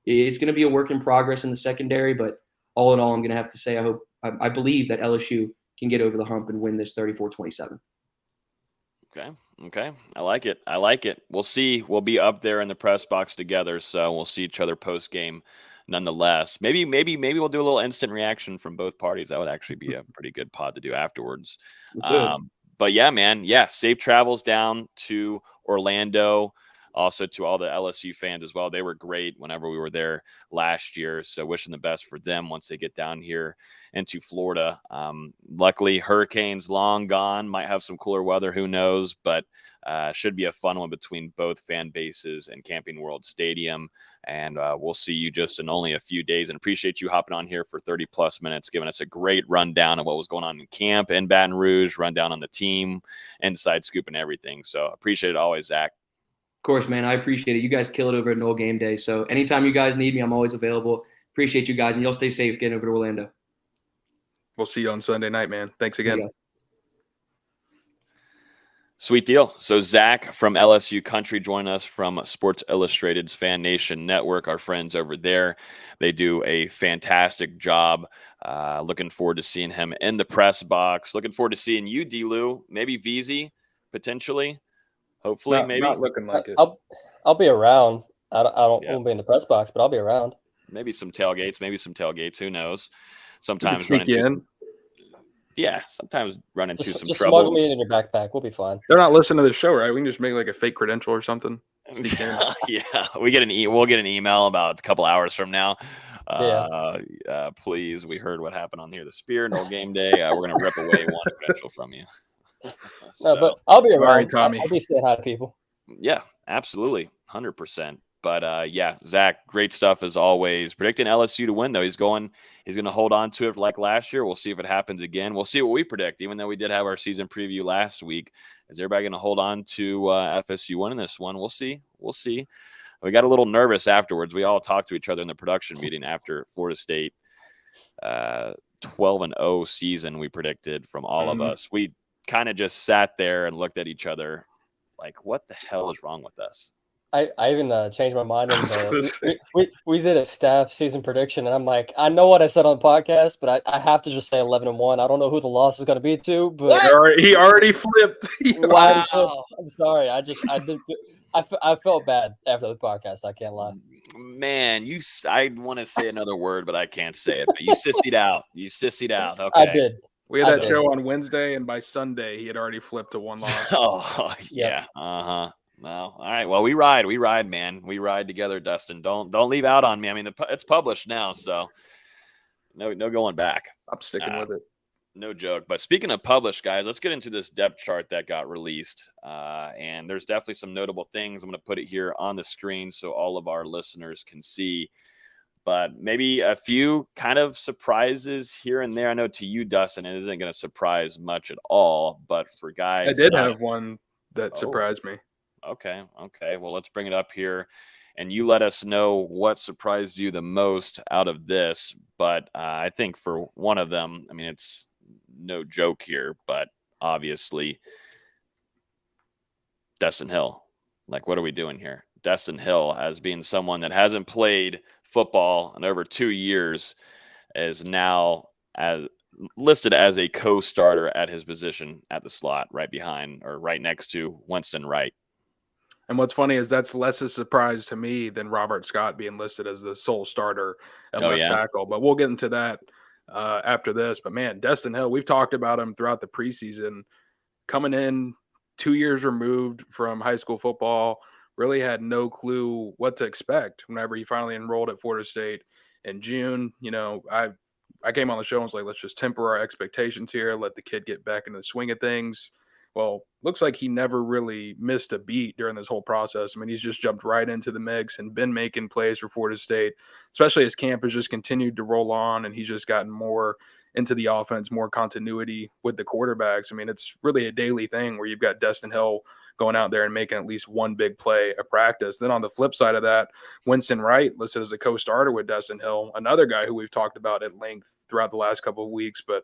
It's going to be a work in progress in the secondary, but all in all, I'm going to have to say I believe that LSU can get over the hump and win this 34-27. Okay. I like it. We'll see. We'll be up there in the press box together, so we'll see each other post game nonetheless. Maybe we'll do a little instant reaction from both parties. That would actually be a pretty good pod to do afterwards. But yeah, man. Yeah. Safe travels down to Orlando. Also to all the LSU fans as well. They were great whenever we were there last year. So wishing the best for them once they get down here into Florida. Luckily, hurricanes long gone. Might have some cooler weather. Who knows? But should be a fun one between both fan bases and Camping World Stadium. And we'll see you just in only a few days. And appreciate you hopping on here for 30-plus minutes, giving us a great rundown of what was going on in camp in Baton Rouge, rundown on the team, inside scoop and everything. So appreciate it always, Zach. Of course, man. I appreciate it. You guys kill it over at Noel Game Day. So anytime you guys need me, I'm always available. Appreciate you guys, and y'all stay safe getting over to Orlando. We'll see you on Sunday night, man. Thanks again. Sweet deal. So Zach from LSU Country joined us from Sports Illustrated's Fan Nation Network, our friends over there. They do a fantastic job. Looking forward to seeing him in the press box. Looking forward to seeing you, D-Lou, maybe VZ, potentially. Hopefully, maybe. Not looking like it. I'll be around. I won't be in the press box, but I'll be around. Maybe some tailgates. Who knows? Sometimes sneak you in. Yeah, sometimes run into some just trouble. Smuggle me in your backpack. We'll be fine. They're not listening to the show, right? We can just make like a fake credential or something. Yeah, we'll get an email about a couple hours from now. Please, we heard what happened on Here the Spear, no game day. We're gonna rip away one credential from you. No, but I'll be around. Tommy. I'll be saying hi to people. Yeah, absolutely, 100%. But yeah, Zach, great stuff as always. Predicting LSU to win, though. He's going to hold on to it like last year. We'll see if it happens again. We'll see what we predict, even though we did have our season preview last week. Is everybody going to hold on to FSU winning this one? We'll see. We got a little nervous afterwards. We all talked to each other in the production meeting after Florida State 12-0 season we predicted from all of us. We kind of just sat there and looked at each other like, what the hell is wrong with us? I even changed my mind. We did a staff season prediction, and I'm like, I know what I said on the podcast, but I have to just say 11-1. I don't know who the loss is going to be to, but he already flipped. Wow. I'm sorry. I felt bad after the podcast. I can't lie. Man, I want to say another word, but I can't say it. But you sissied out. Okay. I did. We had that show on Wednesday, and by Sunday, he had already flipped to one loss. Oh, yeah. Uh-huh. No. All right. Well, we ride, man. We ride together, Dustin. Don't leave out on me. I mean, it's published now, so no going back. I'm sticking with it. No joke. But speaking of published, guys, let's get into this depth chart that got released. And there's definitely some notable things. I'm going to put it here on the screen so all of our listeners can see. But maybe a few kind of surprises here and there. I know to you, Dustin, it isn't going to surprise much at all. But for guys, I did have one that surprised me. Okay. Well, let's bring it up here, and you let us know what surprised you the most out of this. But I think for one of them, I mean, it's no joke here, but obviously Dustin Hill. Like, what are we doing here? Dustin Hill, as being someone that hasn't played football in over 2 years, is now listed as a co-starter at his position at the slot, right behind or right next to Winston Wright. And what's funny is that's less a surprise to me than Robert Scott being listed as the sole starter at left tackle. But we'll get into that after this. But, man, Dustin Hill, we've talked about him throughout the preseason. Coming in 2 years removed from high school football, really had no clue what to expect whenever he finally enrolled at Florida State in June. You know, I came on the show and was like, let's just temper our expectations here, let the kid get back into the swing of things. Well, looks like he never really missed a beat during this whole process. I mean, he's just jumped right into the mix and been making plays for Florida State, especially as camp has just continued to roll on and he's just gotten more into the offense, more continuity with the quarterbacks. I mean, it's really a daily thing where you've got Dustin Hill going out there and making at least one big play at practice. Then on the flip side of that, Winston Wright listed as a co-starter with Dustin Hill, another guy who we've talked about at length throughout the last couple of weeks. But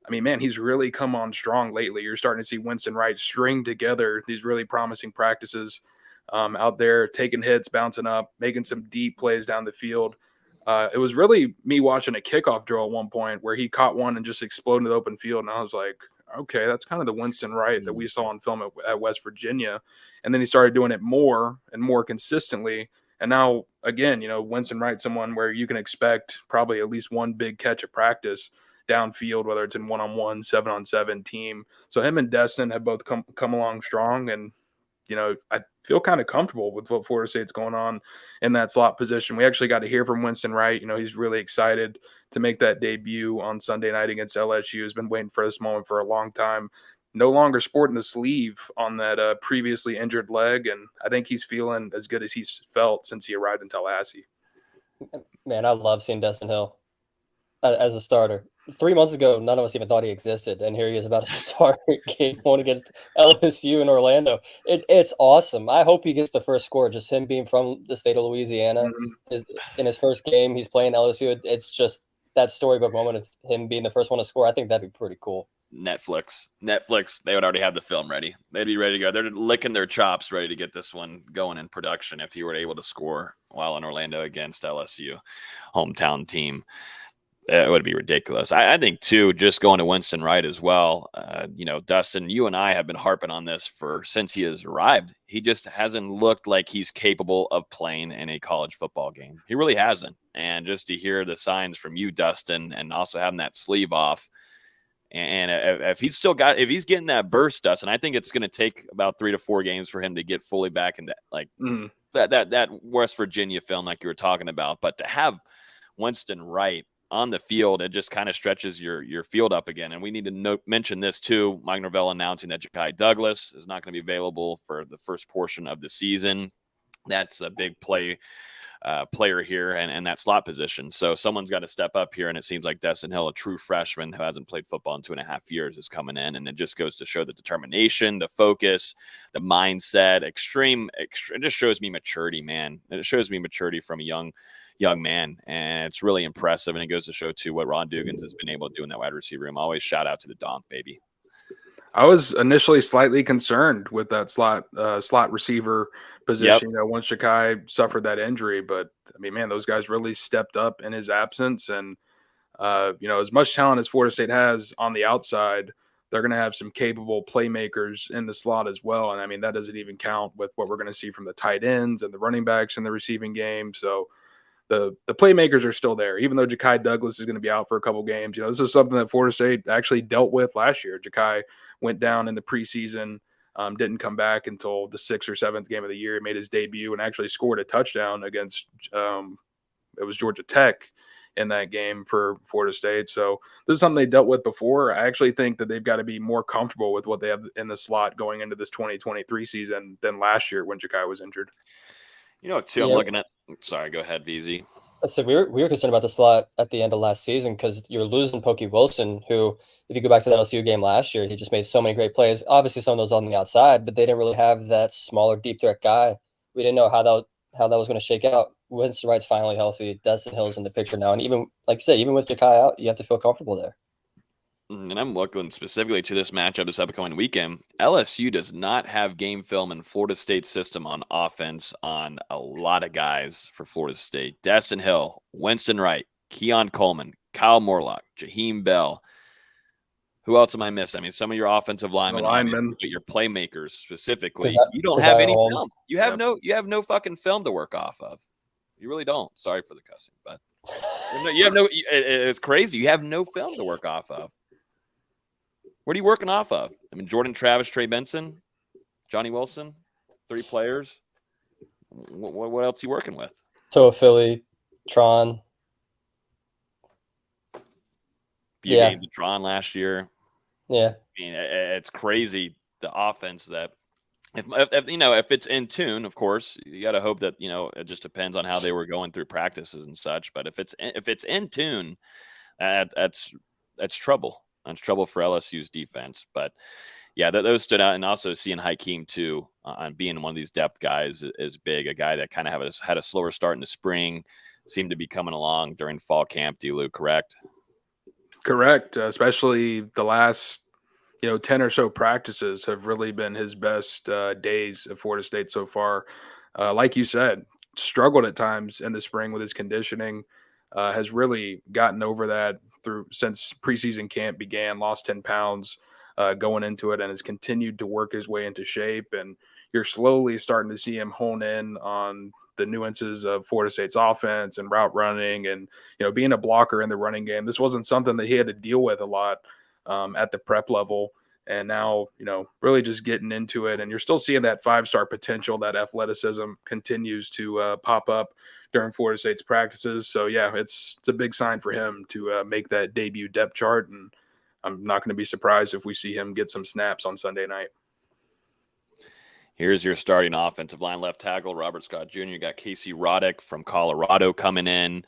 I mean, man, he's really come on strong lately. You're starting to see Winston Wright string together these really promising practices out there taking hits, bouncing up, making some deep plays down the field. It was really me watching a kickoff drill at one point where he caught one and just exploded the open field. And I was like, okay, that's kind of the Winston Wright that we saw on film at West Virginia. And then he started doing it more and more consistently. And now, again, Winston Wright, someone where you can expect probably at least one big catch at practice downfield, whether it's in one-on-one, 7-on-7 team. So him and Dustin have both come along strong. And, I feel kind of comfortable with what Florida State's going on in that slot position. We actually got to hear from Winston Wright. He's really excited to make that debut on Sunday night against LSU. He's been waiting for this moment for a long time. No longer sporting the sleeve on that previously injured leg, and I think he's feeling as good as he's felt since he arrived in Tallahassee. Man, I love seeing Dustin Hill as a starter. 3 months ago, none of us even thought he existed, and here he is about to start game one against LSU in Orlando. It's awesome. I hope he gets the first score. Just him being from the state of Louisiana, in his first game, he's playing LSU. It's just that storybook moment of him being the first one to score. I think that'd be pretty cool. Netflix, they would already have the film ready. They'd be ready to go. They're licking their chops ready to get this one going in production if he were able to score while in Orlando against LSU, hometown team. It would be ridiculous. I think, too, just going to Winston Wright as well. Dustin, you and I have been harping on this since he has arrived. He just hasn't looked like he's capable of playing in a college football game. He really hasn't. And just to hear the signs from you, Dustin, and also having that sleeve off, and if he's getting that burst, Dustin, I think it's going to take about 3 to 4 games for him to get fully back into that West Virginia film like you were talking about. But to have Winston Wright on the field, it just kind of stretches your field up again. And we need to mention this too. Mike Norvell announcing that Ja'Kai Douglas is not going to be available for the first portion of the season. That's a big player here and that slot position. So someone's got to step up here. And it seems like Dustin Hill, a true freshman who hasn't played football in 2.5 years, is coming in. And it just goes to show the determination, the focus, the mindset, it just shows me maturity, man. It shows me maturity from a young man, and it's really impressive. And it goes to show too what Ron Dugans has been able to do in that wide receiver room. Always shout out to the Donk, baby. I was initially slightly concerned with that slot receiver position. Once Ja'Kai suffered that injury, but I mean, man, those guys really stepped up in his absence. And as much talent as Florida State has on the outside, they're going to have some capable playmakers in the slot as well. And I mean, that doesn't even count with what we're going to see from the tight ends and the running backs in the receiving game. So the playmakers are still there, even though Ja'Kai Douglas is going to be out for a couple games. This is something that Florida State actually dealt with last year. Ja'Kai went down in the preseason, didn't come back until the 6th or 7th game of the year. He made his debut and actually scored a touchdown against it was Georgia Tech in that game for Florida State. So this is something they dealt with before. I actually think that they've got to be more comfortable with what they have in the slot going into this 2023 season than last year when Ja'Kai was injured. I'm looking at – sorry, go ahead, VZ. So we were concerned about the slot at the end of last season because you're losing Pokey Wilson, who, if you go back to that LSU game last year, he just made so many great plays. Obviously, some of those on the outside, but they didn't really have that smaller, deep threat guy. We didn't know how that was going to shake out. Winston Wright's finally healthy. Dustin Hill's in the picture now. And even, like you said, even with Ja'Kai out, you have to feel comfortable there. And I'm looking specifically to this matchup this upcoming weekend. LSU does not have game film in Florida State's system on offense on a lot of guys for Florida State. Dustin Hill, Winston Wright, Keon Coleman, Kyle Morlock, Jaheim Bell. Who else am I missing? I mean, some of your offensive linemen, but your playmakers specifically, you don't have any film. You have no fucking film to work off of. You really don't. Sorry for the cussing, but it's crazy. You have no film to work off of. What are you working off of? I mean, Jordan Travis, Trey Benson, Johnny Wilson, 3 players. What else are you working with? Toa Philly, Tron. Few games of Tron last year. Yeah. I mean, it's crazy, the offense that if it's in tune, of course, you got to hope that, it just depends on how they were going through practices and such. But if it's in tune, that's trouble. That's trouble for LSU's defense. But yeah, those stood out. And also seeing Hakeem too, on being one of these depth guys is big. A guy that kind of had a slower start in the spring, seemed to be coming along during fall camp. D-Lou, correct? Correct. Especially the last, 10 or so practices have really been his best days at Florida State so far. Like you said, struggled at times in the spring with his conditioning, has really gotten over that since preseason camp began, lost 10 pounds going into it, and has continued to work his way into shape. And you're slowly starting to see him hone in on the nuances of Florida State's offense and route running and, being a blocker in the running game. This wasn't something that he had to deal with a lot at the prep level. And now, really just getting into it. And you're still seeing that 5-star potential, that athleticism continues to pop up during Florida State's practices. So, yeah, it's a big sign for him to make that debut depth chart. And I'm not going to be surprised if we see him get some snaps on Sunday night. Here's your starting offensive line. Left tackle, Robert Scott Jr. You got Casey Roddick from Colorado coming in.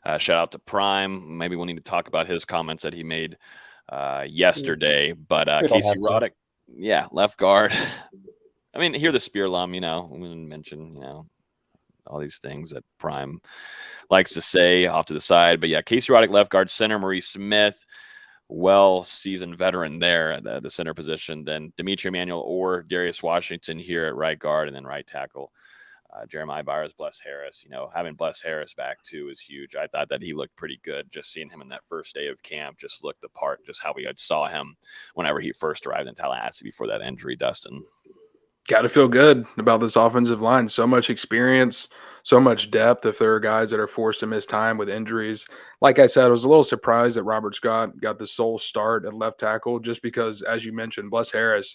Shout out to Prime. Maybe we'll need to talk about his comments that he made yesterday. But Casey Roddick, left guard. I mean, here the Spear alum, we mention, all these things that Prime likes to say off to the side. But yeah, Casey Roddick, left guard. Center, Maurice Smith, well-seasoned veteran there at the center position. Then Dimitri Emanuel or Darius Washington here at right guard, and then right tackle Jeremiah Byers, Bless Harris. Having Bless Harris back too is huge. I thought that he looked pretty good. Just seeing him in that first day of camp just looked the part, just how we had saw him whenever he first arrived in Tallahassee before that injury, Dustin. Got to feel good about this offensive line. So much experience, so much depth. If there are guys that are forced to miss time with injuries, like I said, I was a little surprised that Robert Scott got the sole start at left tackle, just because, as you mentioned, Bless Harris,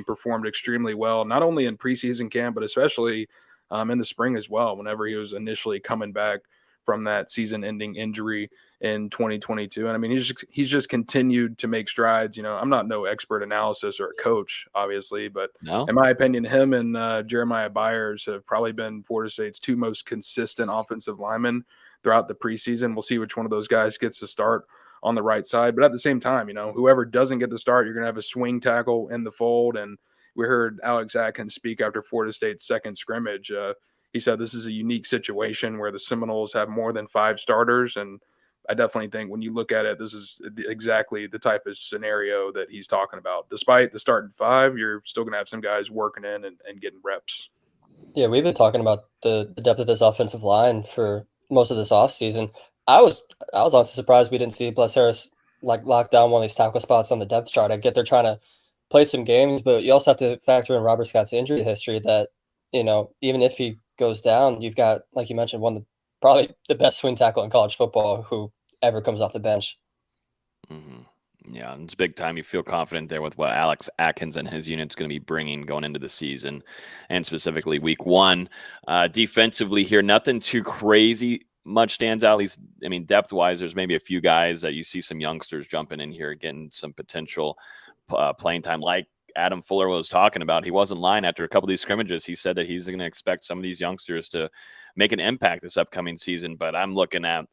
performed extremely well, not only in preseason camp, but especially in the spring as well, whenever he was initially coming back from that season-ending injury in 2022. And he's just continued to make strides. I'm not no expert analysis or a coach, obviously, but in my opinion, him and Jeremiah Byers have probably been Florida State's 2 most consistent offensive linemen throughout the preseason. We'll see which one of those guys gets the start on the right side. But at the same time, whoever doesn't get the start, you're going to have a swing tackle in the fold. And we heard Alex Atkins speak after Florida State's second scrimmage. He said this is a unique situation where the Seminoles have more than 5 starters. And I definitely think when you look at it, this is exactly the type of scenario that he's talking about. Despite the starting 5, you're still going to have some guys working in and getting reps. Yeah, we've been talking about the depth of this offensive line for most of this offseason. I was honestly surprised we didn't see Bless Harris lock down one of these tackle spots on the depth chart. I get they're trying to play some games, but you also have to factor in Robert Scott's injury history that, even if he goes down, you've got, like you mentioned, probably the best swing tackle in college football who ever comes off the bench. Mm-hmm. Yeah, and it's big time. You feel confident there with what Alex Atkins and his unit's going to be bringing going into the season, and specifically week 1. Defensively here, nothing too crazy much stands out. At least, depth-wise, there's maybe a few guys that you see some youngsters jumping in here, getting some potential playing time, like Adam Fuller was talking about. He wasn't lying after a couple of these scrimmages. He said that he's going to expect some of these youngsters to make an impact this upcoming season. But I'm looking at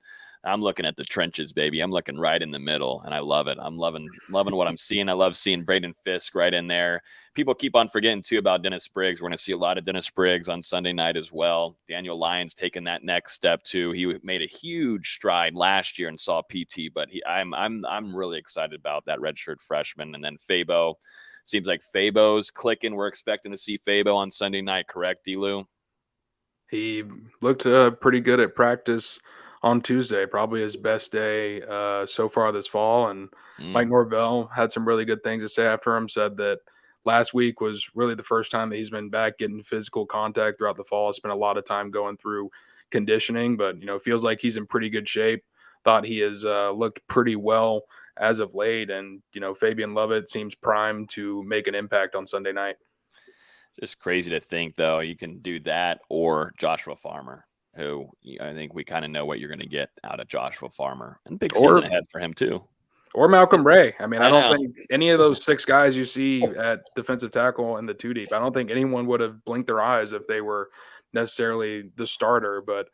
the trenches, baby. I'm looking right in the middle, and I love it. I'm loving what I'm seeing. I love seeing Braden Fisk right in there. People keep on forgetting, too, about Dennis Briggs. We're going to see a lot of Dennis Briggs on Sunday night as well. Daniel Lyons taking that next step, too. He made a huge stride last year and saw PT, but I'm really excited about that redshirt freshman. And then Fabo. Seems like Fabo's clicking. We're expecting to see Fabo on Sunday night, correct, D-Lou? He looked pretty good at practice on Tuesday, probably his best day so far this fall. And Mike Norvell had some really good things to say after him, said that last week was really the first time that he's been back getting physical contact throughout the fall. Spent a lot of time going through conditioning, but, feels like he's in pretty good shape. Thought he has looked pretty well as of late. And, Fabian Lovett seems primed to make an impact on Sunday night. Just crazy to think, though, you can do that or Joshua Farmer, who I think we kind of know what you're going to get out of Joshua Farmer. And big season ahead for him, too. Or Malcolm Ray. I don't think any of those 6 guys you see at defensive tackle in the 2 deep, I don't think anyone would have blinked their eyes if they were necessarily the starter. But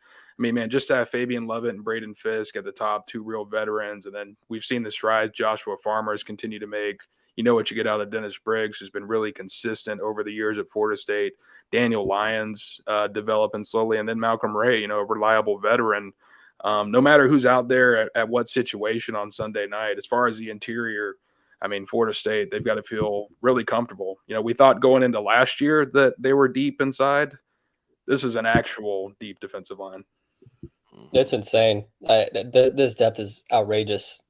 just to have Fabian Lovett and Braden Fisk at the top, 2 real veterans, and then we've seen the strides Joshua Farmer has continued to make. You know what you get out of Dennis Briggs, who's been really consistent over the years at Florida State. Daniel Lyons developing slowly, and then Malcolm Ray, a reliable veteran. No matter who's out there at what situation on Sunday night, as far as the interior, I mean, Florida State, they've got to feel really comfortable. You know, we thought going into last year that they were deep inside. This is an actual deep defensive line. It's insane. This depth is outrageous.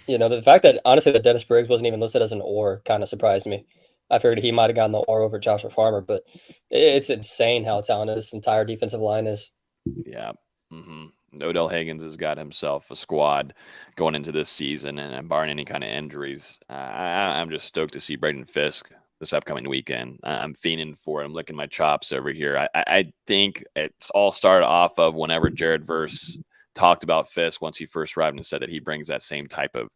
You know, the fact that honestly that Dennis Briggs wasn't even listed as an or kind of surprised me. I figured he might have gotten the or over Joshua Farmer, but it's insane how talented this entire defensive line is. Yeah. Odell Higgins has got himself a squad going into this season, and barring any kind of injuries, I'm just stoked to see Braden Fisk this upcoming weekend. I'm fiending for it. I'm licking my chops over here. I think it's all started off of whenever Jared Verse talked about Fisk once he first arrived and said that he brings that same type of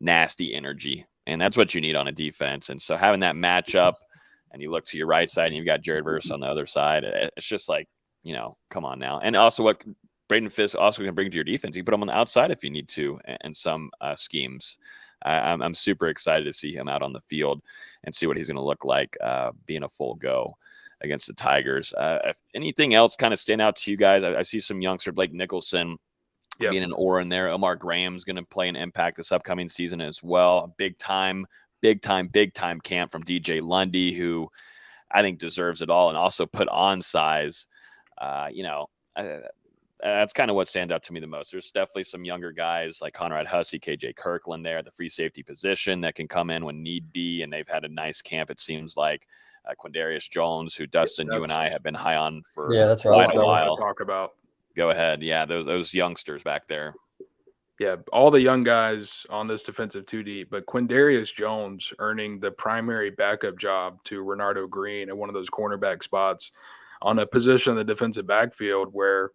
nasty energy, and that's what you need on a defense. And so having that matchup, and you look to your right side and you've got Jared Verse on the other side, it's just like, you know, come on now. And also what Braden Fisk also can bring to your defense, you can put him on the outside if you need to in some schemes. I'm super excited to see him out on the field and see what he's going to look like being a full go against the Tigers. If anything else kind of stand out to you guys, I see some youngster Blake Nicholson being an or in there. Omar Graham's going to play an impact this upcoming season as well. Big time camp from DJ Lundy, who I think deserves it all and also put on size. That's kind of what stands out to me the most. There's definitely some younger guys like Conrad Hussey, KJ Kirkland there at the free safety position that can come in when need be, and they've had a nice camp, it seems like. Quindarius Jones, who Dustin, you and I have been high on for quite a while. Talk about. Go ahead. Yeah, those youngsters back there. Yeah, all the young guys on this defensive 2D, but Quindarius Jones earning the primary backup job to Renardo Green at one of those cornerback spots on a position in the defensive backfield where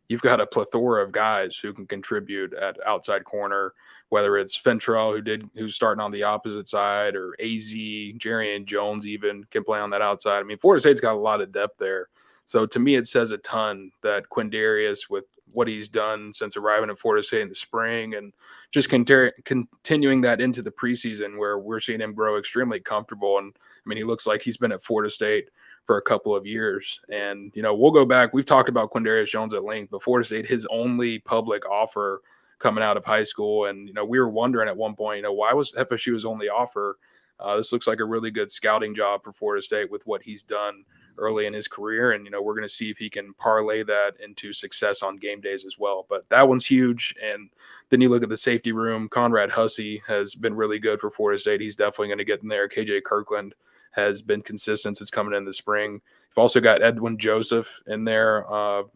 you've got a plethora of guys who can contribute at outside corner, whether it's Fentrell, who's starting on the opposite side, or AZ, Jarian Jones even can play on that outside. I mean, Florida State's got a lot of depth there. So to me, it says a ton that Quindarius, with what he's done since arriving at Florida State in the spring and just continuing that into the preseason where we're seeing him grow extremely comfortable. And I mean, he looks like he's been at Florida State for a couple of years. And, you know, we'll go back. We've talked about Quindarius Jones at length, but Florida State, his only public offer coming out of high school. And, you know, we were wondering at one point, you know, why was FSU's only offer? This looks like a really good scouting job for Florida State with what he's done early in his career. And, you know, we're going to see if he can parlay that into success on game days as well. But that one's huge. And then you look at the safety room. Conrad Hussey has been really good for Florida State. He's definitely going to get in there. KJ Kirkland has been consistent since coming in the spring. You've also got Edwin Joseph in there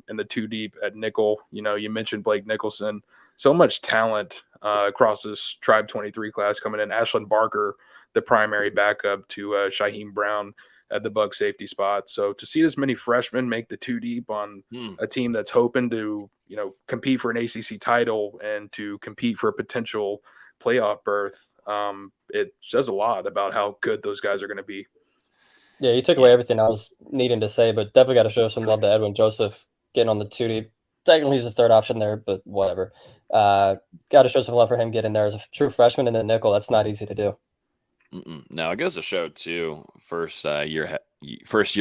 in the 2 deep at nickel. You know, you mentioned Blake Nicholson. So much talent across this Tribe 23 class coming in. Ashlyn Barker, the primary backup to Shaheem Brown at the Buck safety spot. So to see this many freshmen make the 2 deep on a team that's hoping to, you know, compete for an ACC title and to compete for a potential playoff berth, it says a lot about how good those guys are going to be. Yeah, you took away everything I was needing to say, but definitely got to show some love to Edwin Joseph getting on the 2 deep. Technically, he's the third option there, but whatever. Got to show some love for him getting there as a true freshman in the nickel. That's not easy to do. No, it goes to show too. First year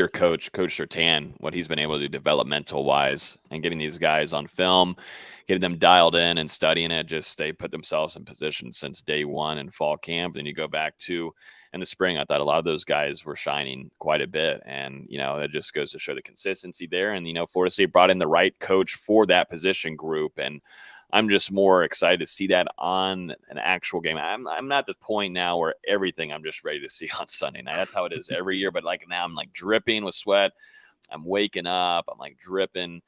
coach Sertan, what he's been able to do developmental wise, and getting these guys on film, getting them dialed in and studying it. Just they put themselves in position since day one in fall camp. Then you go back to in the spring. I thought a lot of those guys were shining quite a bit, and you know, it just goes to show the consistency there. And you know, Florida State brought in the right coach for that position group, and I'm just more excited to see that on an actual game. I'm not at the point now where everything I'm just ready to see on Sunday night. That's how it is every year. But like now I'm like dripping with sweat. I'm waking up. I'm like dripping.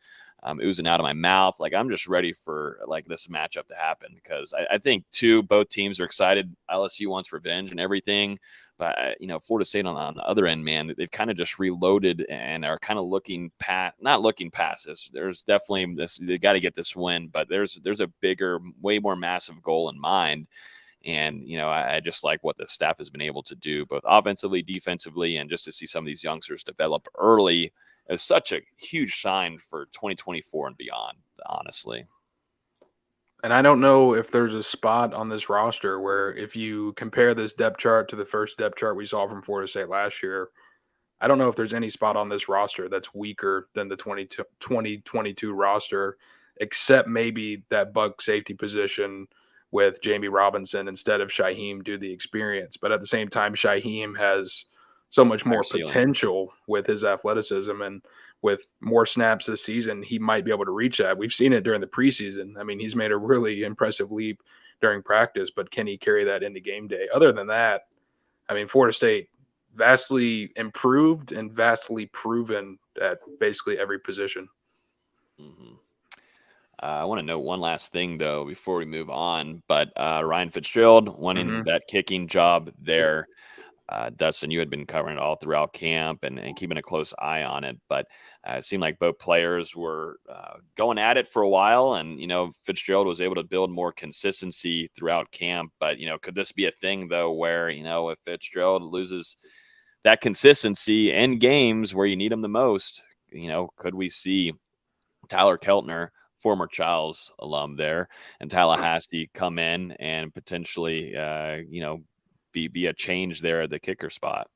Oozing out of my mouth. Like I'm just ready for like this matchup to happen because I think both teams are excited. LSU wants revenge and everything. But, you know, Florida State on the other end, man, they've kind of just reloaded and are kind of not looking past this. There's definitely this, they got to get this win, but there's a bigger, way more massive goal in mind. And, you know, I just like what the staff has been able to do, both offensively, defensively, and just to see some of these youngsters develop early is such a huge sign for 2024 and beyond, honestly. And I don't know if there's a spot on this roster where if you compare this depth chart to the first depth chart we saw from Florida State last year, I don't know if there's any spot on this roster that's weaker than the 2022 roster, except maybe that Buck safety position with Jamie Robinson instead of Shaheem due to the experience. But at the same time, Shaheem has so much more potential with his athleticism, and with more snaps this season, he might be able to reach that. We've seen it during the preseason. I mean, he's made a really impressive leap during practice, but can he carry that into game day? Other than that, I mean, Florida State vastly improved and vastly proven at basically every position. Mm-hmm. I want to note one last thing, though, before we move on. But Ryan Fitzgerald winning that kicking job there. Dustin, you had been covering it all throughout camp and keeping a close eye on it. But it seemed like both players were going at it for a while. And, Fitzgerald was able to build more consistency throughout camp. But, could this be a thing, though, where, if Fitzgerald loses that consistency in games where you need him the most, could we see Tyler Keltner, former Charles alum there, and Tallahassee come in and potentially, be a change there at the kicker spot?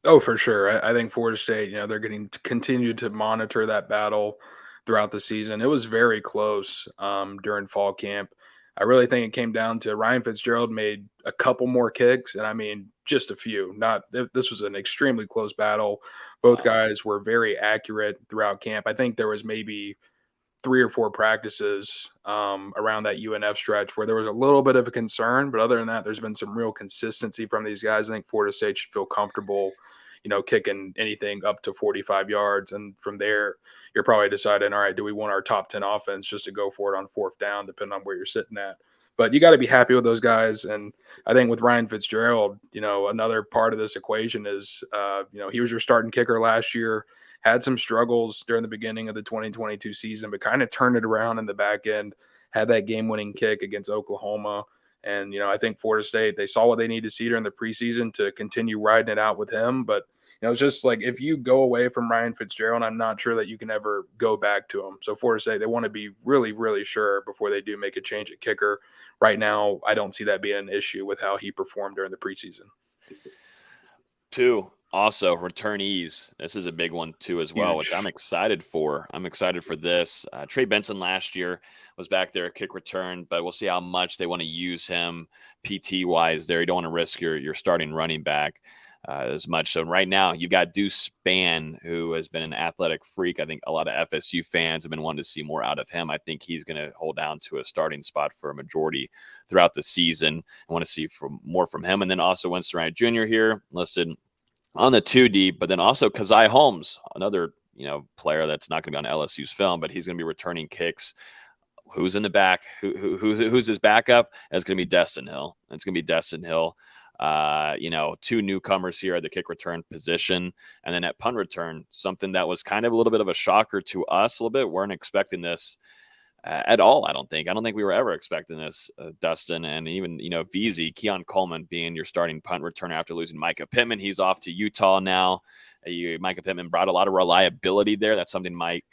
Oh, for sure. I think Florida State, they're going to continue to monitor that battle throughout the season. It was very close during fall camp. I really think it came down to Ryan Fitzgerald made a couple more kicks, and I mean, just a few. This was an extremely close battle. Both guys were very accurate throughout camp. I think there was maybe 3 or 4 practices around that UNF stretch where there was a little bit of a concern, but other than that, there's been some real consistency from these guys. I think Florida State should feel comfortable, kicking anything up to 45 yards. And from there, you're probably deciding, all right, do we want our top 10 offense just to go for it on 4th down, depending on where you're sitting at? But you got to be happy with those guys. And I think with Ryan Fitzgerald, another part of this equation is, he was your starting kicker last year. Had some struggles during the beginning of the 2022 season, but kind of turned it around in the back end, had that game-winning kick against Oklahoma. And, I think Florida State, they saw what they need to see during the preseason to continue riding it out with him. But, it's just like if you go away from Ryan Fitzgerald, I'm not sure that you can ever go back to him. So Florida State, they want to be really, really sure before they do make a change at kicker. Right now, I don't see that being an issue with how he performed during the preseason. 2. Also, returnees. This is a big one, too, as well, which I'm excited for. I'm excited for this. Trey Benson last year was back there at kick return, but we'll see how much they want to use him PT-wise there. You don't want to risk your starting running back as much. So right now, you've got Deuce Spann, who has been an athletic freak. I think a lot of FSU fans have been wanting to see more out of him. I think he's going to hold down to a starting spot for a majority throughout the season. I want to see more from him. And then also Winston Wright Jr. here listed on the 2 deep, but then also Kazai Holmes, another player that's not going to be on LSU's film, but he's going to be returning kicks. Who's in the back? Who's his backup? It's going to be Dustin Hill. 2 newcomers here at the kick return position, and then at punt return, something that was kind of a little bit of a shocker to us. A little bit, weren't expecting this at all. I don't think we were ever expecting this, Dustin, and even VZ Keon Coleman being your starting punt returner after losing Micah Pittman. He's off to Utah now. Micah Pittman brought a lot of reliability there. That's something Mike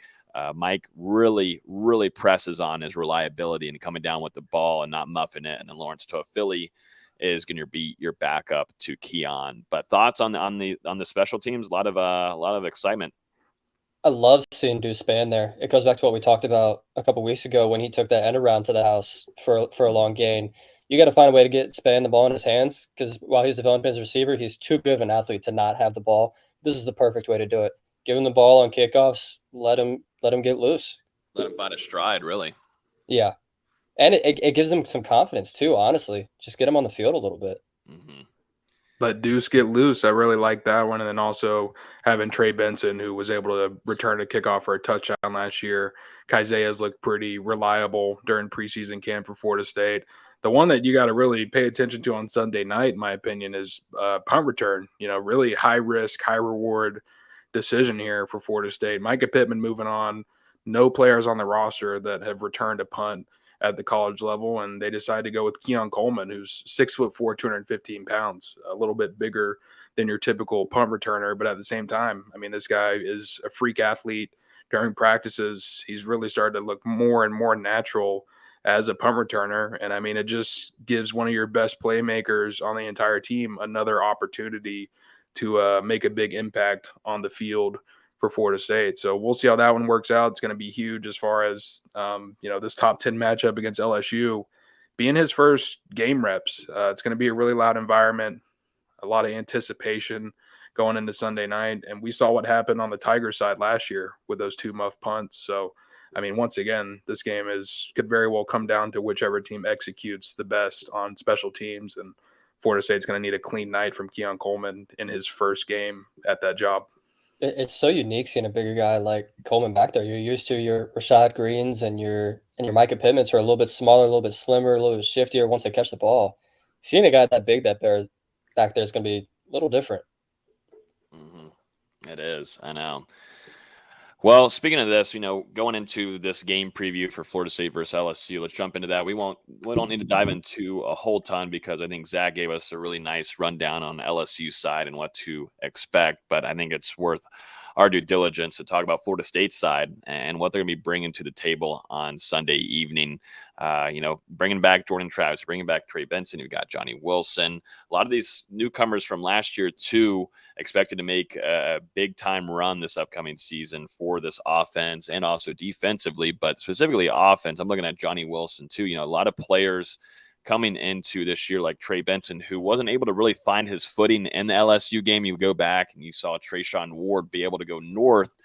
really, really presses on, his reliability and coming down with the ball and not muffing it. And then Lawrence Toafili is going to be your backup to Keon. But thoughts on the special teams? A lot of excitement. I love seeing Deuce Spann there. It goes back to what we talked about a couple weeks ago when he took that end around to the house for a long gain. You got to find a way to get Spann the ball in his hands, because while he's developing as a receiver, he's too good of an athlete to not have the ball. This is the perfect way to do it. Give him the ball on kickoffs. Let him get loose. Let him find a stride, really. Yeah. And it gives him some confidence too, honestly. Just get him on the field a little bit. Mm-hmm. Let Deuce get loose. I really like that one. And then also having Trey Benson, who was able to return a kickoff for a touchdown last year. Kaisea's looked pretty reliable during preseason camp for Florida State. The one that you got to really pay attention to on Sunday night, in my opinion, is punt return. Really high risk, high reward decision here for Florida State. Micah Pittman moving on. No players on the roster that have returned a punt at the college level, and they decided to go with Keon Coleman, who's 6'4", 215 pounds, a little bit bigger than your typical punt returner. But at the same time, I mean, this guy is a freak athlete. During practices, he's really started to look more and more natural as a punt returner. And I mean, it just gives one of your best playmakers on the entire team another opportunity to make a big impact on the field for Florida State. So we'll see how that one works out. It's going to be huge as far as, this top 10 matchup against LSU. being his first game reps, it's going to be a really loud environment, a lot of anticipation going into Sunday night. And we saw what happened on the Tiger side last year with those 2 muff punts. So, I mean, once again, this game could very well come down to whichever team executes the best on special teams. And Florida State's going to need a clean night from Keon Coleman in his first game at that job. It's so unique seeing a bigger guy like Coleman back there. You're used to your Rashad Greens and your Micah Pittmans are a little bit smaller, a little bit slimmer, a little bit shiftier once they catch the ball. Seeing a guy that big back there is going to be a little different. Mm-hmm. It is. I know. Well, speaking of this, going into this game preview for Florida State versus LSU, let's jump into that. We don't need to dive into a whole ton because I think Zach gave us a really nice rundown on LSU side and what to expect. But I think it's worth our due diligence to talk about Florida State side and what they're going to be bringing to the table on Sunday evening. Bringing back Jordan Travis, bringing back Trey Benson. You've got Johnny Wilson. A lot of these newcomers from last year too, expected to make a big time run this upcoming season for this offense and also defensively, but specifically offense. I'm looking at Johnny Wilson too. A lot of players coming into this year like Trey Benson, who wasn't able to really find his footing in the LSU game. You go back and you saw Trayshawn Ward be able to go north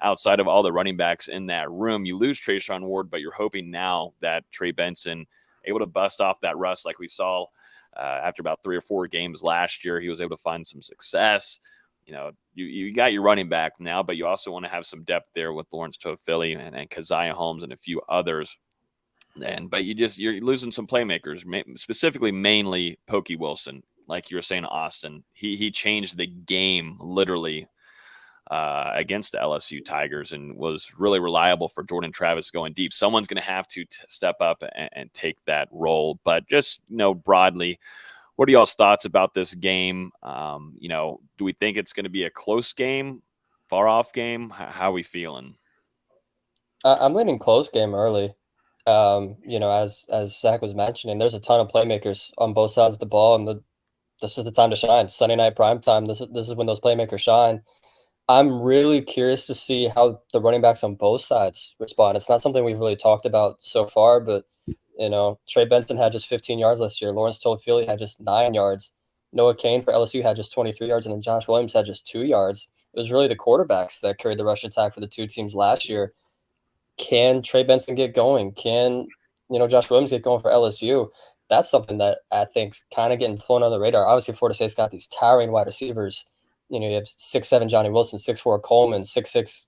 outside of all the running backs in that room. You lose Trayshawn Ward, but you're hoping now that Trey Benson able to bust off that rust like we saw after about 3 or 4 games last year. He was able to find some success. You got your running back now, but you also want to have some depth there with Lawrence Toafili and Keziah Holmes and a few others. But you're losing some playmakers, specifically mainly Pokey Wilson, like you were saying, Austin. He changed the game literally against the LSU Tigers and was really reliable for Jordan Travis going deep. Someone's going to have to step up and take that role. But just broadly, what are y'all's thoughts about this game? Do we think it's going to be a close game, far off game? How are we feeling? I'm leaning close game early. As Zach was mentioning, there's a ton of playmakers on both sides of the ball, and this is the time to shine. Sunday night prime time. This is when those playmakers shine. I'm really curious to see how the running backs on both sides respond. It's not something we've really talked about so far, but Trey Benson had just 15 yards last year. Lawrence Toafili had just 9 yards. Noah Kane for LSU had just 23 yards, and then Josh Williams had just 2 yards. It was really the quarterbacks that carried the rush attack for the two teams last year. Can Trey Benson get going? Can Josh Williams get going for LSU? That's something that I think's kind of getting flown on the radar. Obviously, Florida State's got these towering wide receivers. You have 6'7" Johnny Wilson, 6'4" Coleman, 6'6"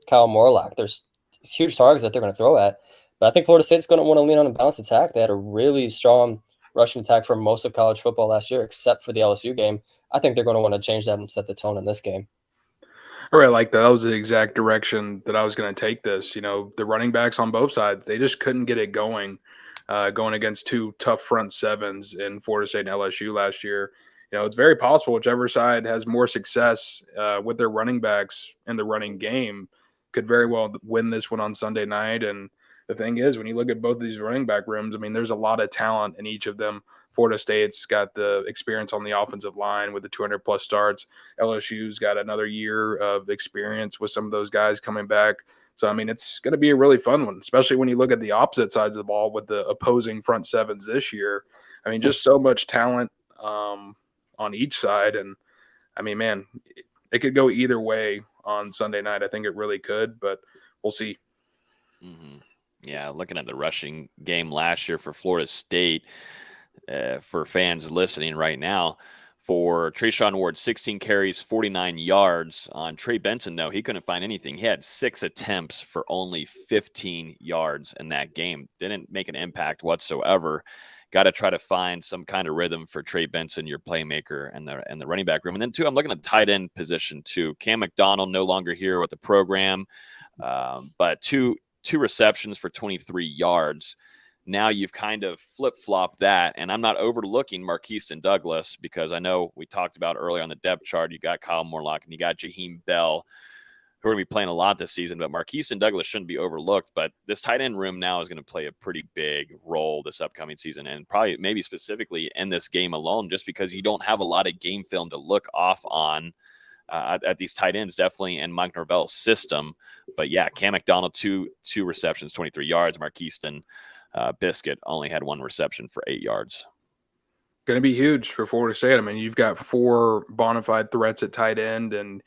Kyle Morlock. There's huge targets that they're going to throw at. But I think Florida State's going to want to lean on a balanced attack. They had a really strong rushing attack for most of college football last year, except for the LSU game. I think they're going to want to change that and set the tone in this game. I really like that. That was the exact direction that I was going to take this. The running backs on both sides, they just couldn't get it going against 2 tough front sevens in Florida State and LSU last year. It's very possible whichever side has more success with their running backs in the running game could very well win this one on Sunday night. And the thing is, when you look at both of these running back rooms, I mean, there's a lot of talent in each of them. Florida State's got the experience on the offensive line with the 200-plus starts. LSU's got another year of experience with some of those guys coming back. So, I mean, it's going to be a really fun one, especially when you look at the opposite sides of the ball with the opposing front sevens this year. I mean, just so much talent on each side. And, I mean, man, it could go either way on Sunday night. I think it really could, but we'll see. Mm-hmm. Yeah, looking at the rushing game last year for Florida State, for fans listening right now, for Trayshawn Ward, 16 carries, 49 yards. On Trey Benson, no, he couldn't find anything. He had 6 attempts for only 15 yards in that game. Didn't make an impact whatsoever. Got to try to find some kind of rhythm for Trey Benson, your playmaker, and the running back room. And then, too, I'm looking at tight end position, too. Cam McDonald no longer here with the program, but two receptions for 23 yards. Now you've kind of flip-flopped that, and I'm not overlooking Marquise Douglas because I know we talked about earlier on the depth chart, you got Kyle Morlock and you got Jaheim Bell, who are going to be playing a lot this season, but Marquise Douglas shouldn't be overlooked. But this tight end room now is going to play a pretty big role this upcoming season, and probably maybe specifically in this game alone, just because you don't have a lot of game film to look off on at these tight ends, definitely in Mike Norvell's system. But yeah, Cam McDonald, two receptions, 23 yards. Marquise Biscuit only had 1 reception for 8 yards. Going to be huge for Florida State. I mean, you've got 4 bona fide threats at tight end, and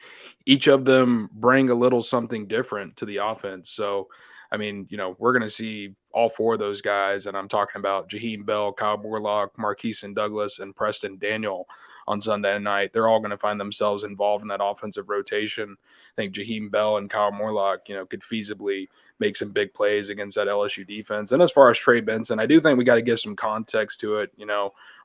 each of them bring a little something different to the offense. So, I mean, we're going to see all 4 of those guys, and I'm talking about Jaheim Bell, Kyle Borlock, Marquise Douglas, and Preston Daniel on Sunday night. They're all going to find themselves involved in that offensive rotation. I think Jaheim Bell and Kyle Morlock, could feasibly make some big plays against that LSU defense. And as far as Trey Benson, I do think we got to give some context to it.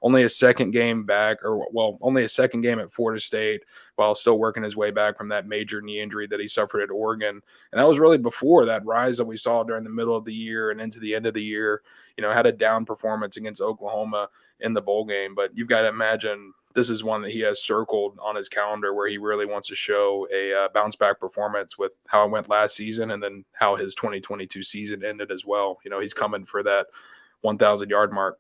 Only a second game back, only a second game at Florida State while still working his way back from that major knee injury that he suffered at Oregon. And that was really before that rise that we saw during the middle of the year and into the end of the year. Had a down performance against Oklahoma in the bowl game. But you've got to imagine this is one that he has circled on his calendar where he really wants to show a bounce back performance with how it went last season and then how his 2022 season ended as well. He's coming for that 1,000 yard mark.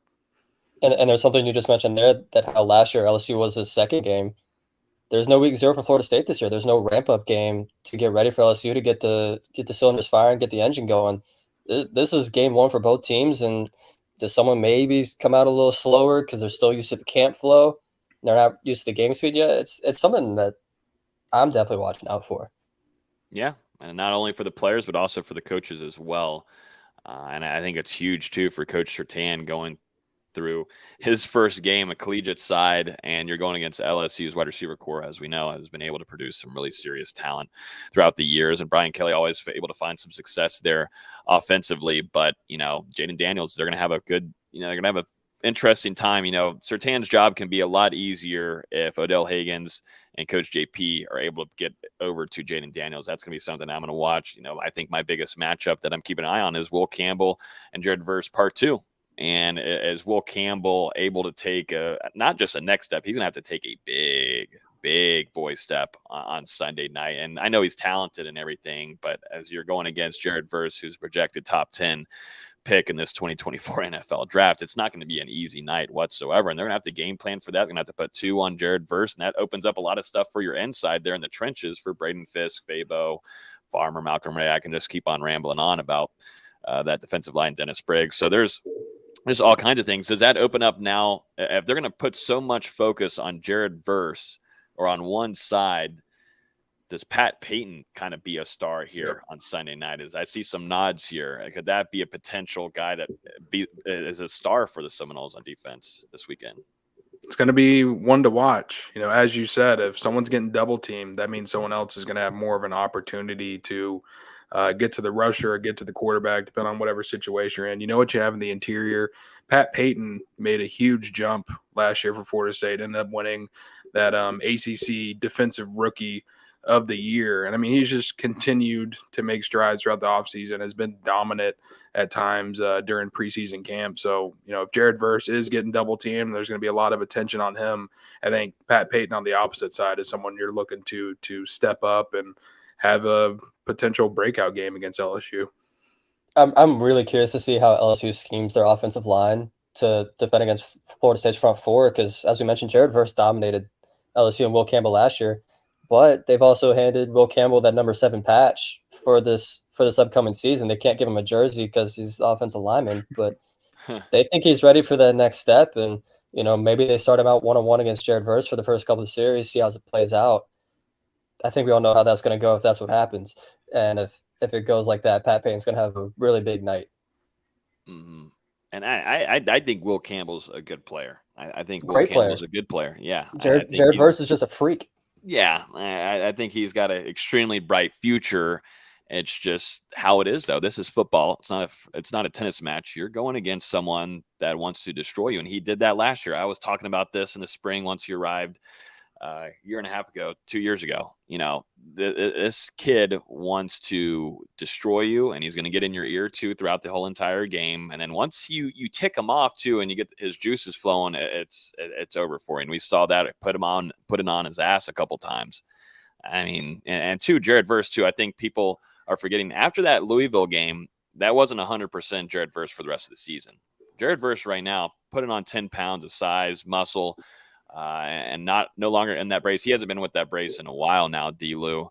And there's something you just mentioned there, that how last year LSU was his second game. There's no week 0 for Florida State this year. There's no ramp up game to get ready for LSU to get the cylinders firing, get the engine going. This is game 1 for both teams, and does someone maybe come out a little slower because they're still used to the camp flow? They're not used to the game speed yet. It's something that I'm definitely watching out for. Yeah, and not only for the players, but also for the coaches as well. And I think it's huge, too, for Coach Surtain going through his first game, a collegiate side, and you're going against LSU's wide receiver core, as we know, has been able to produce some really serious talent throughout the years. And Brian Kelly always able to find some success there offensively. But, Jayden Daniels, they're going to have a good, they're going to have an interesting time. Surtain's job can be a lot easier if Odell Higgins and Coach JP are able to get over to Jayden Daniels. That's going to be something I'm going to watch. I think my biggest matchup that I'm keeping an eye on is Will Campbell and Jared Verse Part 2. And is Will Campbell able to take not just a next step, he's going to have to take a big boy step on Sunday night. And I know he's talented and everything, but as you're going against Jared Verse, who's projected top 10 pick in this 2024 NFL draft, it's not going to be an easy night whatsoever. And they're going to have to game plan for that. They're going to have to put 2 on Jared Verse, and that opens up a lot of stuff for your inside there in the trenches for Braden Fisk, Fabo, Farmer, Malcolm Ray. I can just keep on rambling on about that defensive line, Dennis Briggs. So there's all kinds of things. Does that open up now? If they're going to put so much focus on Jared Verse or on one side, does Pat Payton kind of be a star here on Sunday night? As I see some nods here, could that be a potential guy that is a star for the Seminoles on defense this weekend? It's going to be one to watch. As you said, if someone's getting double teamed, that means someone else is going to have more of an opportunity to get to the rusher or get to the quarterback, depending on whatever situation you're in. You know what you have in the interior. Pat Payton made a huge jump last year for Florida State, ended up winning that ACC Defensive Rookie of the Year. And, I mean, he's just continued to make strides throughout the offseason, has been dominant at times during preseason camp. So, if Jared Verse is getting double teamed, there's going to be a lot of attention on him. I think Pat Payton on the opposite side is someone you're looking to step up and have a potential breakout game against LSU. I'm really curious to see how LSU schemes their offensive line to defend against Florida State's front 4, because as we mentioned, Jared Verse dominated LSU and Will Campbell last year, but they've also handed Will Campbell that number 7 patch for this upcoming season. They can't give him a jersey because he's the offensive lineman, but they think he's ready for that next step. And, maybe they start him out 1-on-1 against Jared Verse for the first couple of series, see how it plays out. I think we all know how that's going to go if that's what happens. And if it goes like that, Pat Payne's going to have a really big night. Mm-hmm. And I think Will Campbell's a good player. I think Will Great Campbell's player. a good player. Yeah. Jared Verse is just a freak. Yeah. I think he's got an extremely bright future. It's just how it is, though. This is football. It's not a tennis match. You're going against someone that wants to destroy you. And he did that last year. I was talking about this in the spring once he arrived. A year and a half ago, 2 years ago, this kid wants to destroy you, and he's going to get in your ear too throughout the whole entire game. And then once you tick him off too, and you get his juices flowing, it's over for you. And we saw that put it on his ass a couple times. I mean, and too, Jared Verse too. I think people are forgetting after that Louisville game, that wasn't 100% Jared Verse for the rest of the season. Jared Verse right now putting on 10 pounds of size, muscle. And no longer in that brace. He hasn't been with that brace in a while now, D-Lou.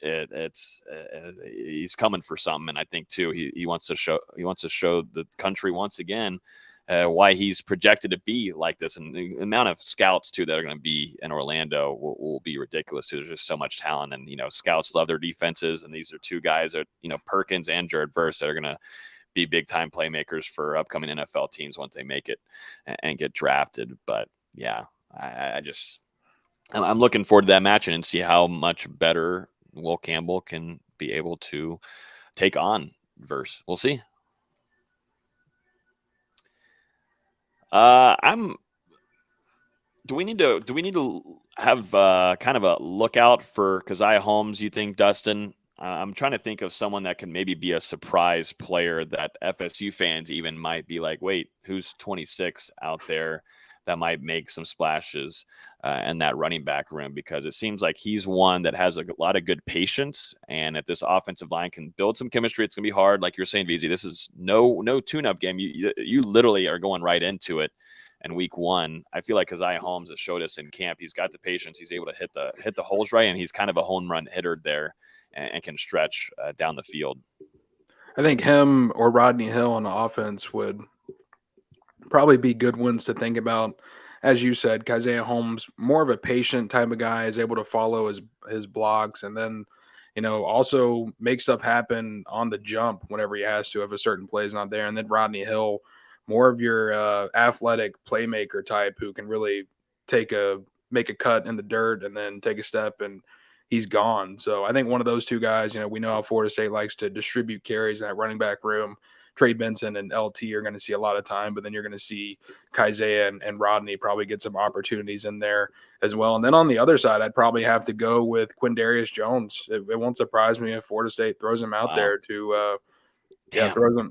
he's coming for something, and I think too he wants to show the country once again why he's projected to be like this, and the amount of scouts too that are going to be in Orlando will be ridiculous too. There's just so much talent, and scouts love their defenses, and these are two guys that Perkins and Jared Verse that are going to be big time playmakers for upcoming NFL teams once they make it and get drafted. But yeah, I'm looking forward to that match and see how much better Will Campbell can be able to take on Verse. We'll see. Do we need to have kind of a lookout for Keziah Holmes, you think, Dustin? I'm trying to think of someone that can maybe be a surprise player that FSU fans even might be like, wait, who's 26 out there that might make some splashes in that running back room? Because it seems like he's one that has a lot of good patience. And if this offensive line can build some chemistry, it's going to be hard. Like you're saying, VZ, this is no tune-up game. You literally are going right into it. And week one, I feel like Keziah Holmes has showed us in camp, he's got the patience. He's able to hit the holes right, and he's kind of a home run hitter there and can stretch down the field. I think him or Rodney Hill on the offense would probably be good ones to think about. As you said, Keziah Holmes, more of a patient type of guy, is able to follow his blocks, and then also make stuff happen on the jump whenever he has to if a certain play is not there. And then Rodney Hill, more of your athletic playmaker type who can really make a cut in the dirt and then take a step and he's gone. So I think one of those two guys, we know how Florida State likes to distribute carries in that running back room. Trey Benson and LT are going to see a lot of time, but then you're going to see Keziah and Rodney probably get some opportunities in there as well. And then on the other side, I'd probably have to go with Quindarius Jones. It won't surprise me if Florida State throws him out there to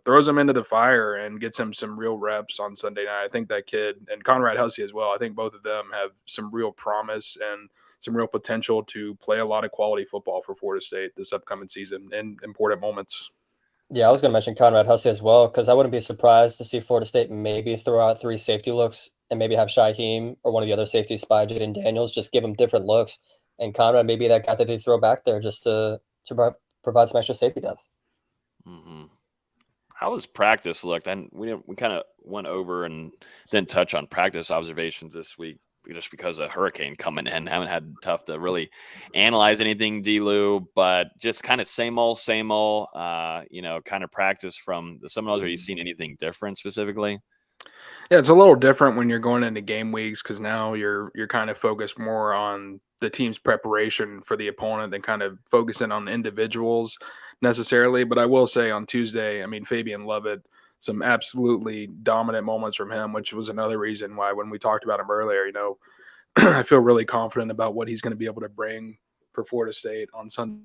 throws him into the fire and gets him some real reps on Sunday night. I think that kid, and Conrad Hussey as well, I think both of them have some real promise and some real potential to play a lot of quality football for Florida State this upcoming season in important moments. Yeah, I was going to mention Conrad Hussey as well, because I wouldn't be surprised to see Florida State maybe throw out 3 safety looks and maybe have Shaheem or one of the other safeties spy Jayden Daniels, just give him different looks. And Conrad may be that guy that they throw back there just to provide some extra safety depth. Mm-hmm. How has practice looked? And we kind of went over and didn't touch on practice observations this week just because of hurricane coming in. Haven't had tough to really analyze anything, D-Lou, but just kind of same old, kind of practice from the Seminoles. Are you seeing anything different specifically? Yeah, it's a little different when you're going into game weeks because now you're kind of focused more on the team's preparation for the opponent than kind of focusing on the individuals necessarily. But I will say on Tuesday, Fabian Lovett, some absolutely dominant moments from him, which was another reason why when we talked about him earlier, I feel really confident about what he's going to be able to bring for Florida State on Sunday.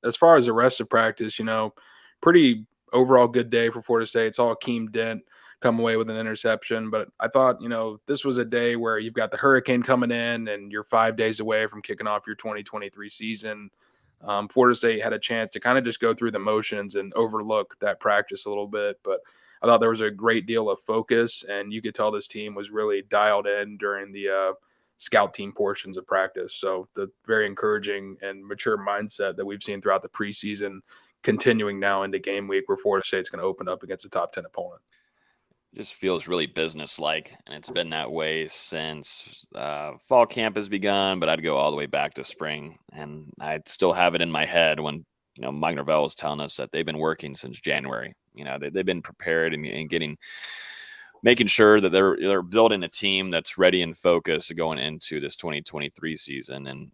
As far as the rest of practice, pretty overall good day for Florida State. It's all Akeem Dent come away with an interception. But I thought, this was a day where you've got the hurricane coming in and you're 5 days away from kicking off your 2023 season. Florida State had a chance to kind of just go through the motions and overlook that practice a little bit. But I thought there was a great deal of focus, and you could tell this team was really dialed in during the scout team portions of practice. So the very encouraging and mature mindset that we've seen throughout the preseason continuing now into game week where Florida State's going to open up against a top 10 opponent. Just feels really business-like, and it's been that way since fall camp has begun, but I'd go all the way back to spring, and I'd still have it in my head when, Mike Norvell was telling us that they've been working since January. They've been prepared and making sure that they're building a team that's ready and focused going into this 2023 season, and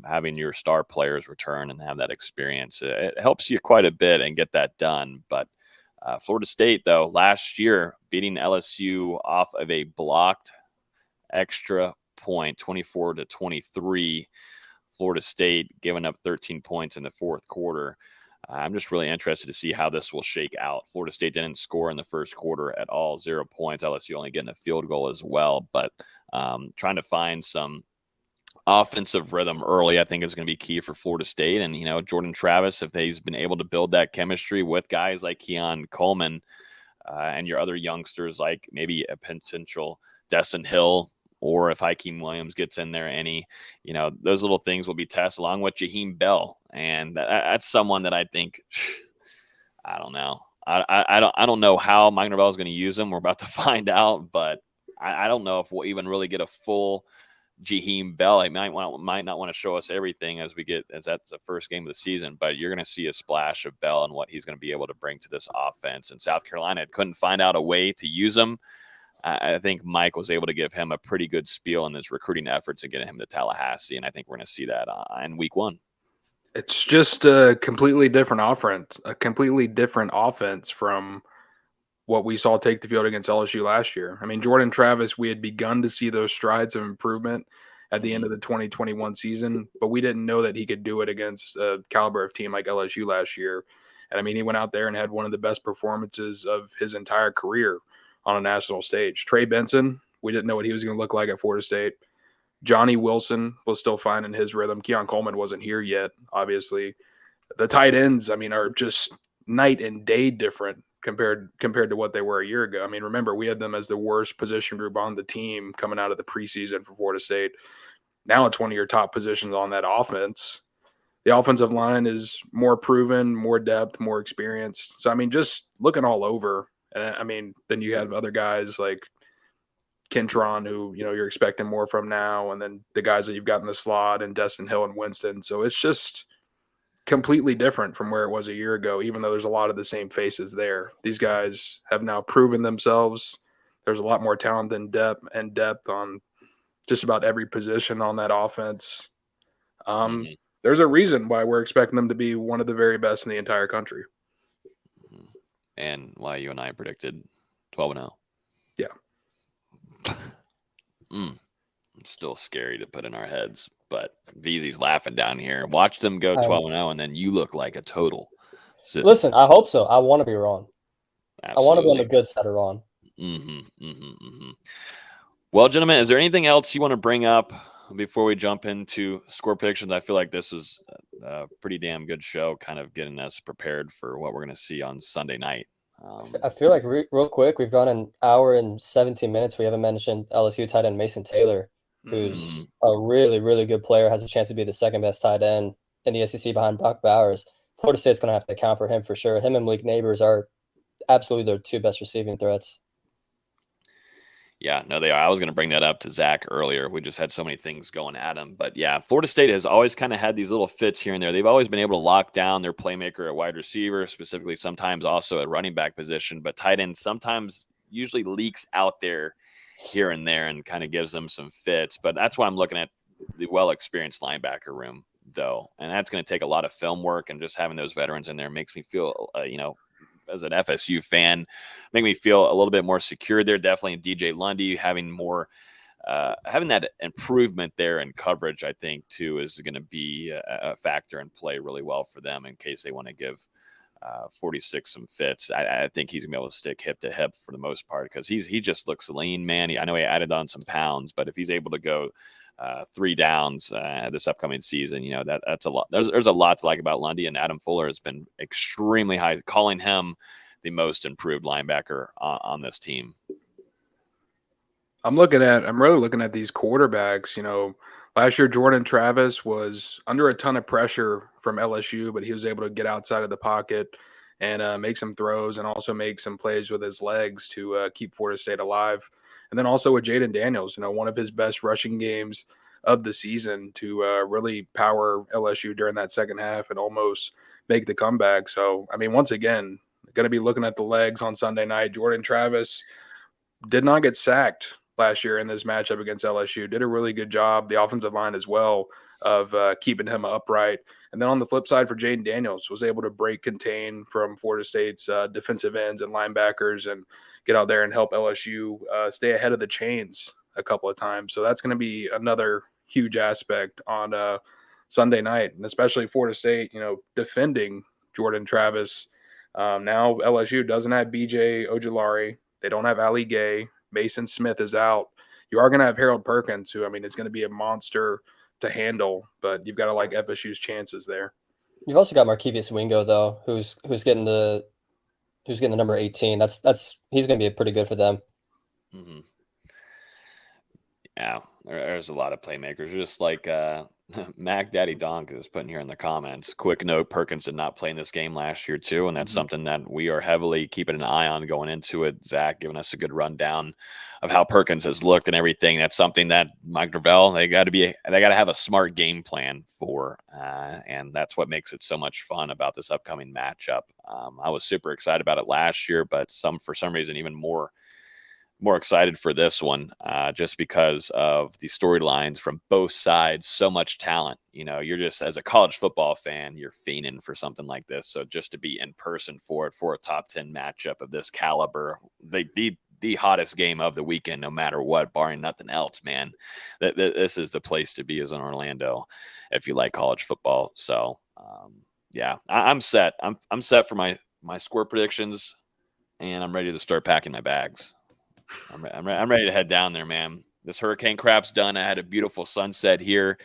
having your star players return and have that experience. It helps you quite a bit and get that done, but Florida State, though, last year beating LSU off of a blocked extra point, 24-23. Florida State giving up 13 points in the fourth quarter. I'm just really interested to see how this will shake out. Florida State didn't score in the first quarter at all, 0 points. LSU only getting a field goal as well. But trying to find some offensive rhythm early, I think, is going to be key for Florida State. And, Jordan Travis, if he's been able to build that chemistry with guys like Keon Coleman and your other youngsters, like maybe a potential Dustin Hill or if Hakeem Williams gets in there any, those little things will be tested along with Jaheim Bell. And that's someone that I think, I don't know. I don't know how Mike Norvell is going to use him. We're about to find out, but I don't know if we'll even really get a full Jaheim Bell. He might not want to show us everything as that's the first game of the season, but you're going to see a splash of Bell and what he's going to be able to bring to this offense. And South Carolina couldn't find out a way to use him. I think Mike was able to give him a pretty good spiel in his recruiting efforts and getting him to Tallahassee, and I think we're going to see that in week 1. It's just a completely different offense from what we saw take the field against LSU last year. I mean, Jordan Travis, we had begun to see those strides of improvement at the end of the 2021 season, but we didn't know that he could do it against a caliber of team like LSU last year. And I mean, he went out there and had one of the best performances of his entire career on a national stage. Trey Benson, we didn't know what he was going to look like at Florida State. Johnny Wilson was still finding his rhythm. Keon Coleman wasn't here yet, obviously. The tight ends, I mean, are just night and day different compared to what they were a year ago. I mean, remember, we had them as the worst position group on the team coming out of the preseason for Florida State. Now it's one of your top positions on that offense. The offensive line is more proven, more depth, more experienced. So, I mean, just looking all over. And I mean, then you have other guys like Kentron, who, you're expecting more from now, and then the guys that you've got in the slot and Dustin Hill and Winston. So it's just completely different from where it was a year ago, even though there's a lot of the same faces there. These guys have now proven themselves. There's a lot more talent and depth on just about every position on that offense. There's a reason why we're expecting them to be one of the very best in the entire country. And why you and I predicted 12-0. Yeah. It's still scary to put in our heads, but VZ's laughing down here. Watch them go 12-0, and then you look like a total system. Listen, I hope so. I want to be wrong. Absolutely. I want to be on the good side of wrong. Well, gentlemen, is there anything else you want to bring up before we jump into score predictions? I feel like this was a pretty damn good show, kind of getting us prepared for what we're going to see on Sunday night. I feel like real quick, we've gone an hour and 17 minutes. We haven't mentioned LSU tight end Mason Taylor, who's a really, really good player, has a chance to be the second best tight end in the SEC behind Brock Bowers. Florida State's going to have to account for him for sure. Him and Malik Neighbors are absolutely their two best receiving threats. Yeah, no, they are. I was going to bring that up to Zach earlier. We just had so many things going at him. But yeah, Florida State has always kind of had these little fits here and there. They've always been able to lock down their playmaker at wide receiver, specifically sometimes also at running back position. But tight end sometimes usually leaks out there here and there and kind of gives them some fits. But that's why I'm looking at the well-experienced linebacker room, though. And that's going to take a lot of film work, and just having those veterans in there makes me feel, as an FSU fan, make me feel a little bit more secure there. Definitely DJ Lundy having more, having that improvement there in coverage, I think, too, is going to be a factor and play really well for them in case they want to give 46 some fits. I think he's gonna be able to stick hip to hip for the most part, because he just looks lean, man. I know he added on some pounds, but if he's able to go 3 downs this upcoming season, that's a lot. There's a lot to like about Lundy, and Adam Fuller has been extremely high, calling him the most improved linebacker on this team. I'm really looking at these quarterbacks. Last year Jordan Travis was under a ton of pressure from LSU, but he was able to get outside of the pocket and make some throws, and also make some plays with his legs to keep Florida State alive. And then also with Jayden Daniels, one of his best rushing games of the season to really power LSU during that second half and almost make the comeback. So, I mean, once again, going to be looking at the legs on Sunday night. Jordan Travis did not get sacked last year in this matchup against LSU. Did a really good job, the offensive line as well, of keeping him upright. And then on the flip side for Jayden Daniels, was able to break contain from Florida State's defensive ends and linebackers and get out there and help LSU stay ahead of the chains a couple of times. So that's going to be another huge aspect on Sunday night, and especially Florida State, defending Jordan Travis. Now LSU doesn't have BJ Ojulari. They don't have Ali Gay. Mason Smith is out. You are going to have Harold Perkins, who, is going to be a monster to handle, but you've got to like FSU's chances there. You've also got Markevius Wingo, though, who's getting the number 18. He's going to be pretty good for them. Mm-hmm. Yeah, there's a lot of playmakers. Just like Mac Daddy Donk is putting here in the comments. Quick note: Perkins did not play in this game last year too, and that's something that we are heavily keeping an eye on going into it. Zach giving us a good rundown of how Perkins has looked and everything. That's something that Mike Gravel they got to have a smart game plan for, and that's what makes it so much fun about this upcoming matchup. I was super excited about it last year, but for some reason even more excited for this one, just because of the storylines from both sides. So much talent. You're just, as a college football fan, you're fiending for something like this. So just to be in person for a top 10 matchup of this caliber, they'd be the hottest game of the weekend, no matter what, barring nothing else, man. This is the place to be as in Orlando if you like college football. So yeah, I'm set. I'm set for my score predictions, and I'm ready to start packing my bags. I'm ready to head down there, man. This hurricane crap's done. I had a beautiful sunset here.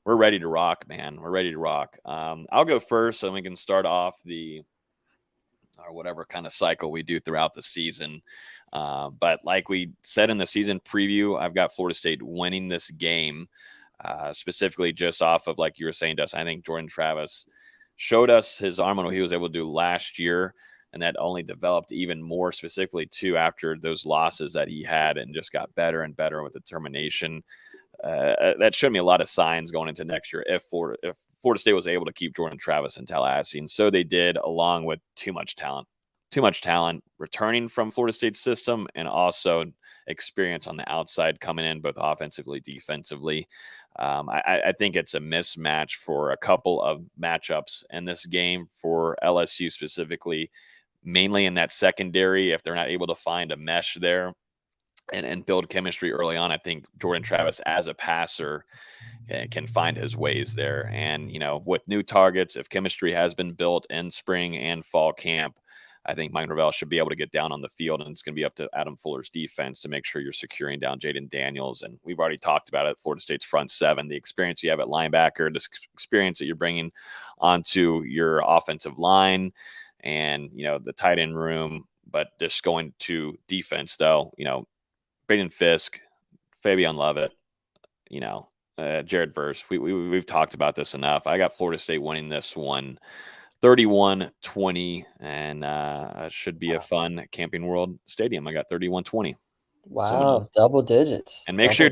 We're ready to rock, man. We're ready to rock. I'll go first, so we can start off or whatever kind of cycle we do throughout the season. But like we said in the season preview, I've got Florida State winning this game, specifically just off of, like you were saying, Dustin. I think Jordan Travis showed us his arm on what he was able to do last year. And that only developed even more specifically, too, after those losses that he had, and just got better and better with determination. That showed me a lot of signs going into next year if Florida State was able to keep Jordan Travis in Tallahassee. And so they did, along with too much talent returning from Florida State's system, and also experience on the outside coming in, both offensively, defensively. I think it's a mismatch for a couple of matchups in this game for LSU specifically, mainly in that secondary. If they're not able to find a mesh there and build chemistry early on, I think Jordan Travis as a passer can find his ways there. And, with new targets, if chemistry has been built in spring and fall camp, I think Mike Gravel should be able to get down on the field, and it's going to be up to Adam Fuller's defense to make sure you're securing down Jayden Daniels. And we've already talked about it, Florida State's front seven, the experience you have at linebacker, the experience that you're bringing onto your offensive line, and, the tight end room. But just going to defense, though, Braden Fisk, Fabian Lovett, Jared Verse, we've talked about this enough. I got Florida State winning this one 31-20, and should be a fun Camping World Stadium. I got 31-20. Wow, double digits. And make sure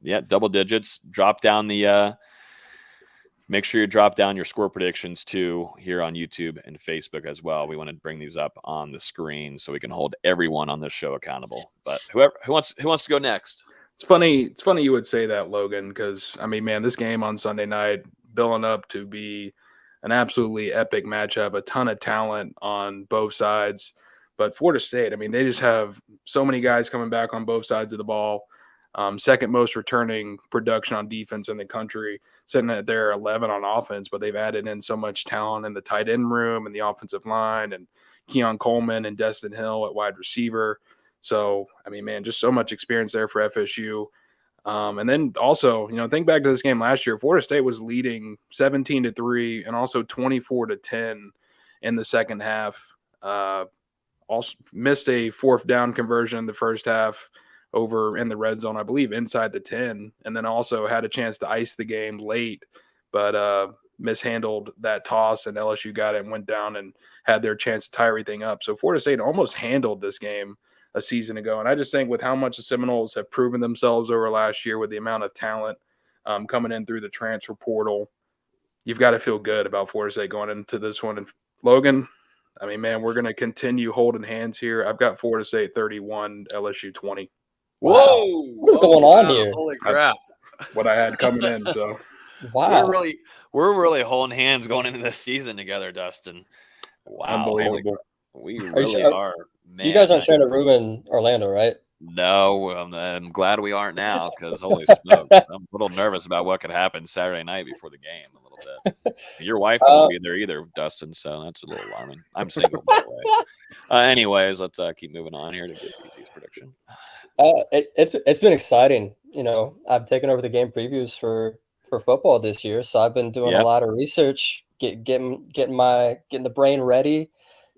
you double digits. Drop down make sure you drop down your score predictions too here on YouTube and Facebook as well. We want to bring these up on the screen so we can hold everyone on this show accountable. But who wants to go next? It's funny you would say that, Logan, because this game on Sunday night building up to be an absolutely epic matchup, a ton of talent on both sides. But Florida State, they just have so many guys coming back on both sides of the ball. Second most returning production on defense in the country, sitting at their 11 on offense, but they've added in so much talent in the tight end room and the offensive line, and Keon Coleman and Dustin Hill at wide receiver. So, just so much experience there for FSU. And then also, think back to this game last year. Florida State was leading 17-3 and also 24-10 in the second half. Also missed a fourth down conversion in the first half over in the red zone, I believe, inside the 10, and then also had a chance to ice the game late, but mishandled that toss, and LSU got it and went down and had their chance to tie everything up. So Florida State almost handled this game a season ago. And I just think with how much the Seminoles have proven themselves over last year with the amount of talent coming in through the transfer portal, you've got to feel good about Florida State going into this one. And Logan, we're going to continue holding hands here. I've got Florida State 31, LSU 20. Whoa! What is going on here? Holy crap! That's what I had coming in. So wow, we're really holding hands going into this season together, Dustin. Wow, unbelievable. We really are. Man, you guys aren't sharing a room in Orlando, right? No, I'm glad we aren't now, because holy smokes, I'm a little nervous about what could happen Saturday night before the game a little bit. Your wife won't be there either, Dustin, so that's a little alarming. I'm single, by the way. Anyways, let's keep moving on here to get PC's prediction. It's been exciting. I've taken over the game previews for football this year, so I've been doing a lot of research, getting the brain ready,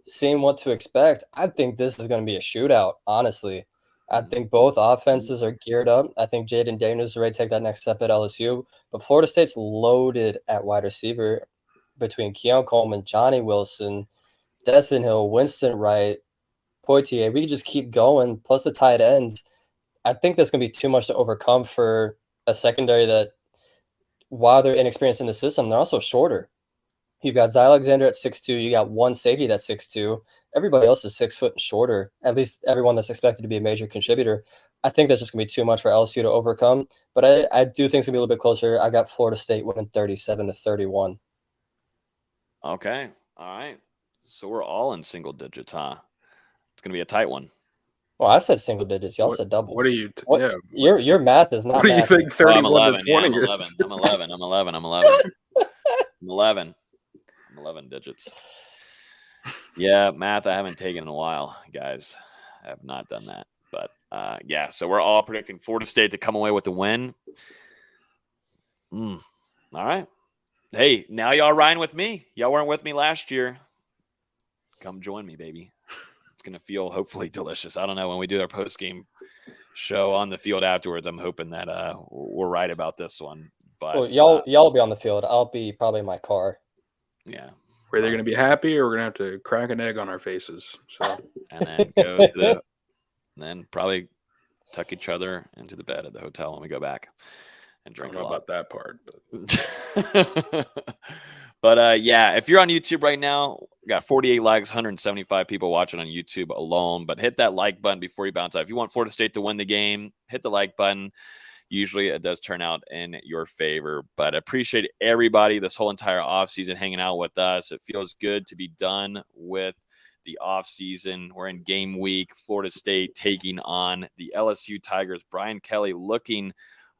seeing what to expect. I think this is going to be a shootout, honestly. I think both offenses are geared up. I think Jayden Daniels is ready to take that next step at LSU. But Florida State's loaded at wide receiver between Keon Coleman, Johnny Wilson, Dustin Hill, Winston Wright, Poitier. We could just keep going, plus the tight ends. I think that's going to be too much to overcome for a secondary that, while they're inexperienced in the system, they're also shorter. You've got Zy Alexander at 6'2". You got one safety that's 6'2". Everybody else is 6 foot and shorter, at least everyone that's expected to be a major contributor. I think that's just going to be too much for LSU to overcome. But I do think it's going to be a little bit closer. I got Florida State winning 37-31. Okay. All right. So we're all in single digits, huh? It's going to be a tight one. Well, I said single digits. Y'all said double. What are you? Yeah. Your math is not. What do you think? 31 I'm 11. to 20. Yeah, I'm 11. I'm 11 digits. Yeah, math I haven't taken in a while, guys. I have not done that. But yeah, so we're all predicting Florida State to come away with the win. All right. Hey, now y'all riding with me. Y'all weren't with me last year. Come join me, baby. It's going to feel hopefully delicious. I don't know, when we do our post-game show on the field afterwards, I'm hoping that we're right about this one. But well, y'all will be on the field. I'll be probably in my car. Yeah. We're either going to be happy or we're going to have to crack an egg on our faces. So, and then go to and then probably tuck each other into the bed at the hotel when we go back and drink I don't a know lot. about that part. But yeah, if you're on YouTube right now, we got 48 likes, 175 people watching on YouTube alone. But hit that like button before you bounce out. If you want Florida State to win the game, hit the like button. Usually it does turn out in your favor. But I appreciate everybody this whole entire offseason hanging out with us. It feels good to be done with the offseason. We're in game week. Florida State taking on the LSU Tigers. Brian Kelly looking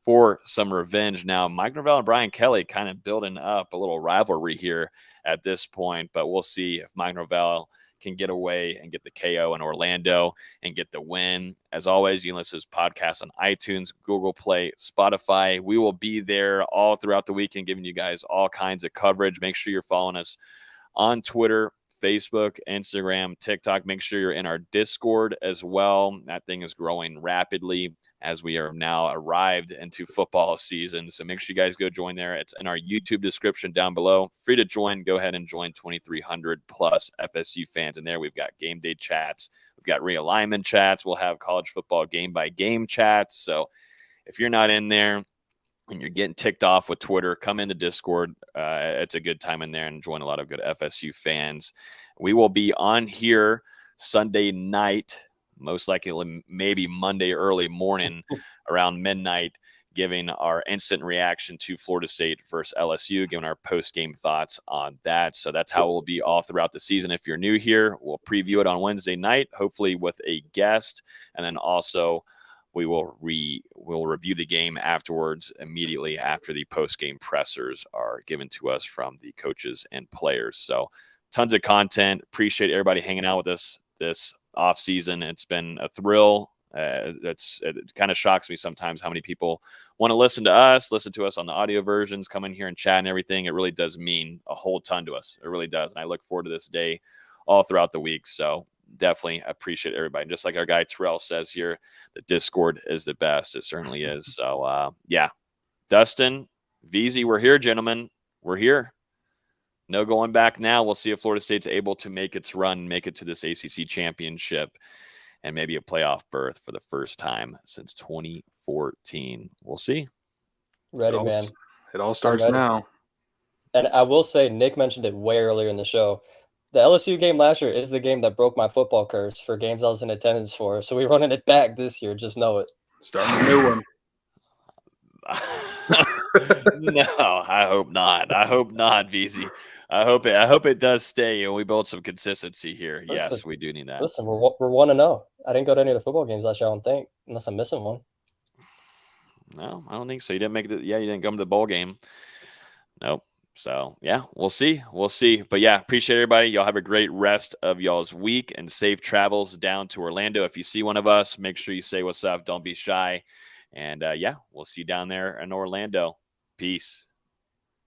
for some revenge. Now, Mike Norvell and Brian Kelly kind of building up a little rivalry here at this point. But we'll see if Mike Norvell can get away and get the KO in Orlando and get the win. As always, you can listen to this podcast on iTunes, Google Play, Spotify. We will be there all throughout the weekend, giving you guys all kinds of coverage. Make sure you're following us on Twitter, Facebook, Instagram, TikTok. Make sure you're in our Discord as well. That thing is growing rapidly as we are now arrived into football season. So make sure you guys go join there. It's in our YouTube description down below. Free to join. Go ahead and join 2,300 plus FSU fans in there. We've got game day chats. We've got realignment chats. We'll have college football game by game chats. So if you're not in there and you're getting ticked off with Twitter, come into Discord. It's a good time in there and join a lot of good FSU fans. We will be on here Sunday night, most likely maybe Monday early morning around midnight, giving our instant reaction to Florida State versus LSU, giving our post-game thoughts on that. So that's how we'll be all throughout the season. If you're new here, we'll preview it on Wednesday night, hopefully with a guest, and then also we'll review the game afterwards, immediately after the post-game pressers are given to us from the coaches and players. So tons of content. Appreciate everybody hanging out with us this off season. It's been a thrill. It kind of shocks me sometimes how many people want to listen to us on the audio versions, come in here and chat and everything. It really does mean a whole ton to us. It really does. And I look forward to this day all throughout the week. So definitely appreciate everybody. And just like our guy Terrell says here, the Discord is the best. It certainly is. So yeah, Dustin, VZ, we're here, gentlemen. We're here. No going back now. We'll see if Florida State's able to make its run, make it to this ACC championship, and maybe a playoff berth for the first time since 2014. We'll see. Ready, man. It all starts now. And I will say, Nick mentioned it way earlier in the show. The LSU game last year is the game that broke my football curse for games I was in attendance for. So we're running it back this year. Just know it. Starting a new one. No, I hope not. I hope not, VZ. I hope it does stay and we build some consistency here. Listen, yes, we do need that. Listen, we're 1-0. I didn't go to any of the football games last year, I don't think, unless I'm missing one. No, I don't think so. You didn't make it. Yeah, you didn't come to the bowl game. Nope. So yeah, we'll see. But yeah, appreciate everybody. Y'all have a great rest of y'all's week and safe travels down to Orlando. If you see one of us, make sure you say what's up. Don't be shy. And yeah, we'll see you down there in Orlando. Peace.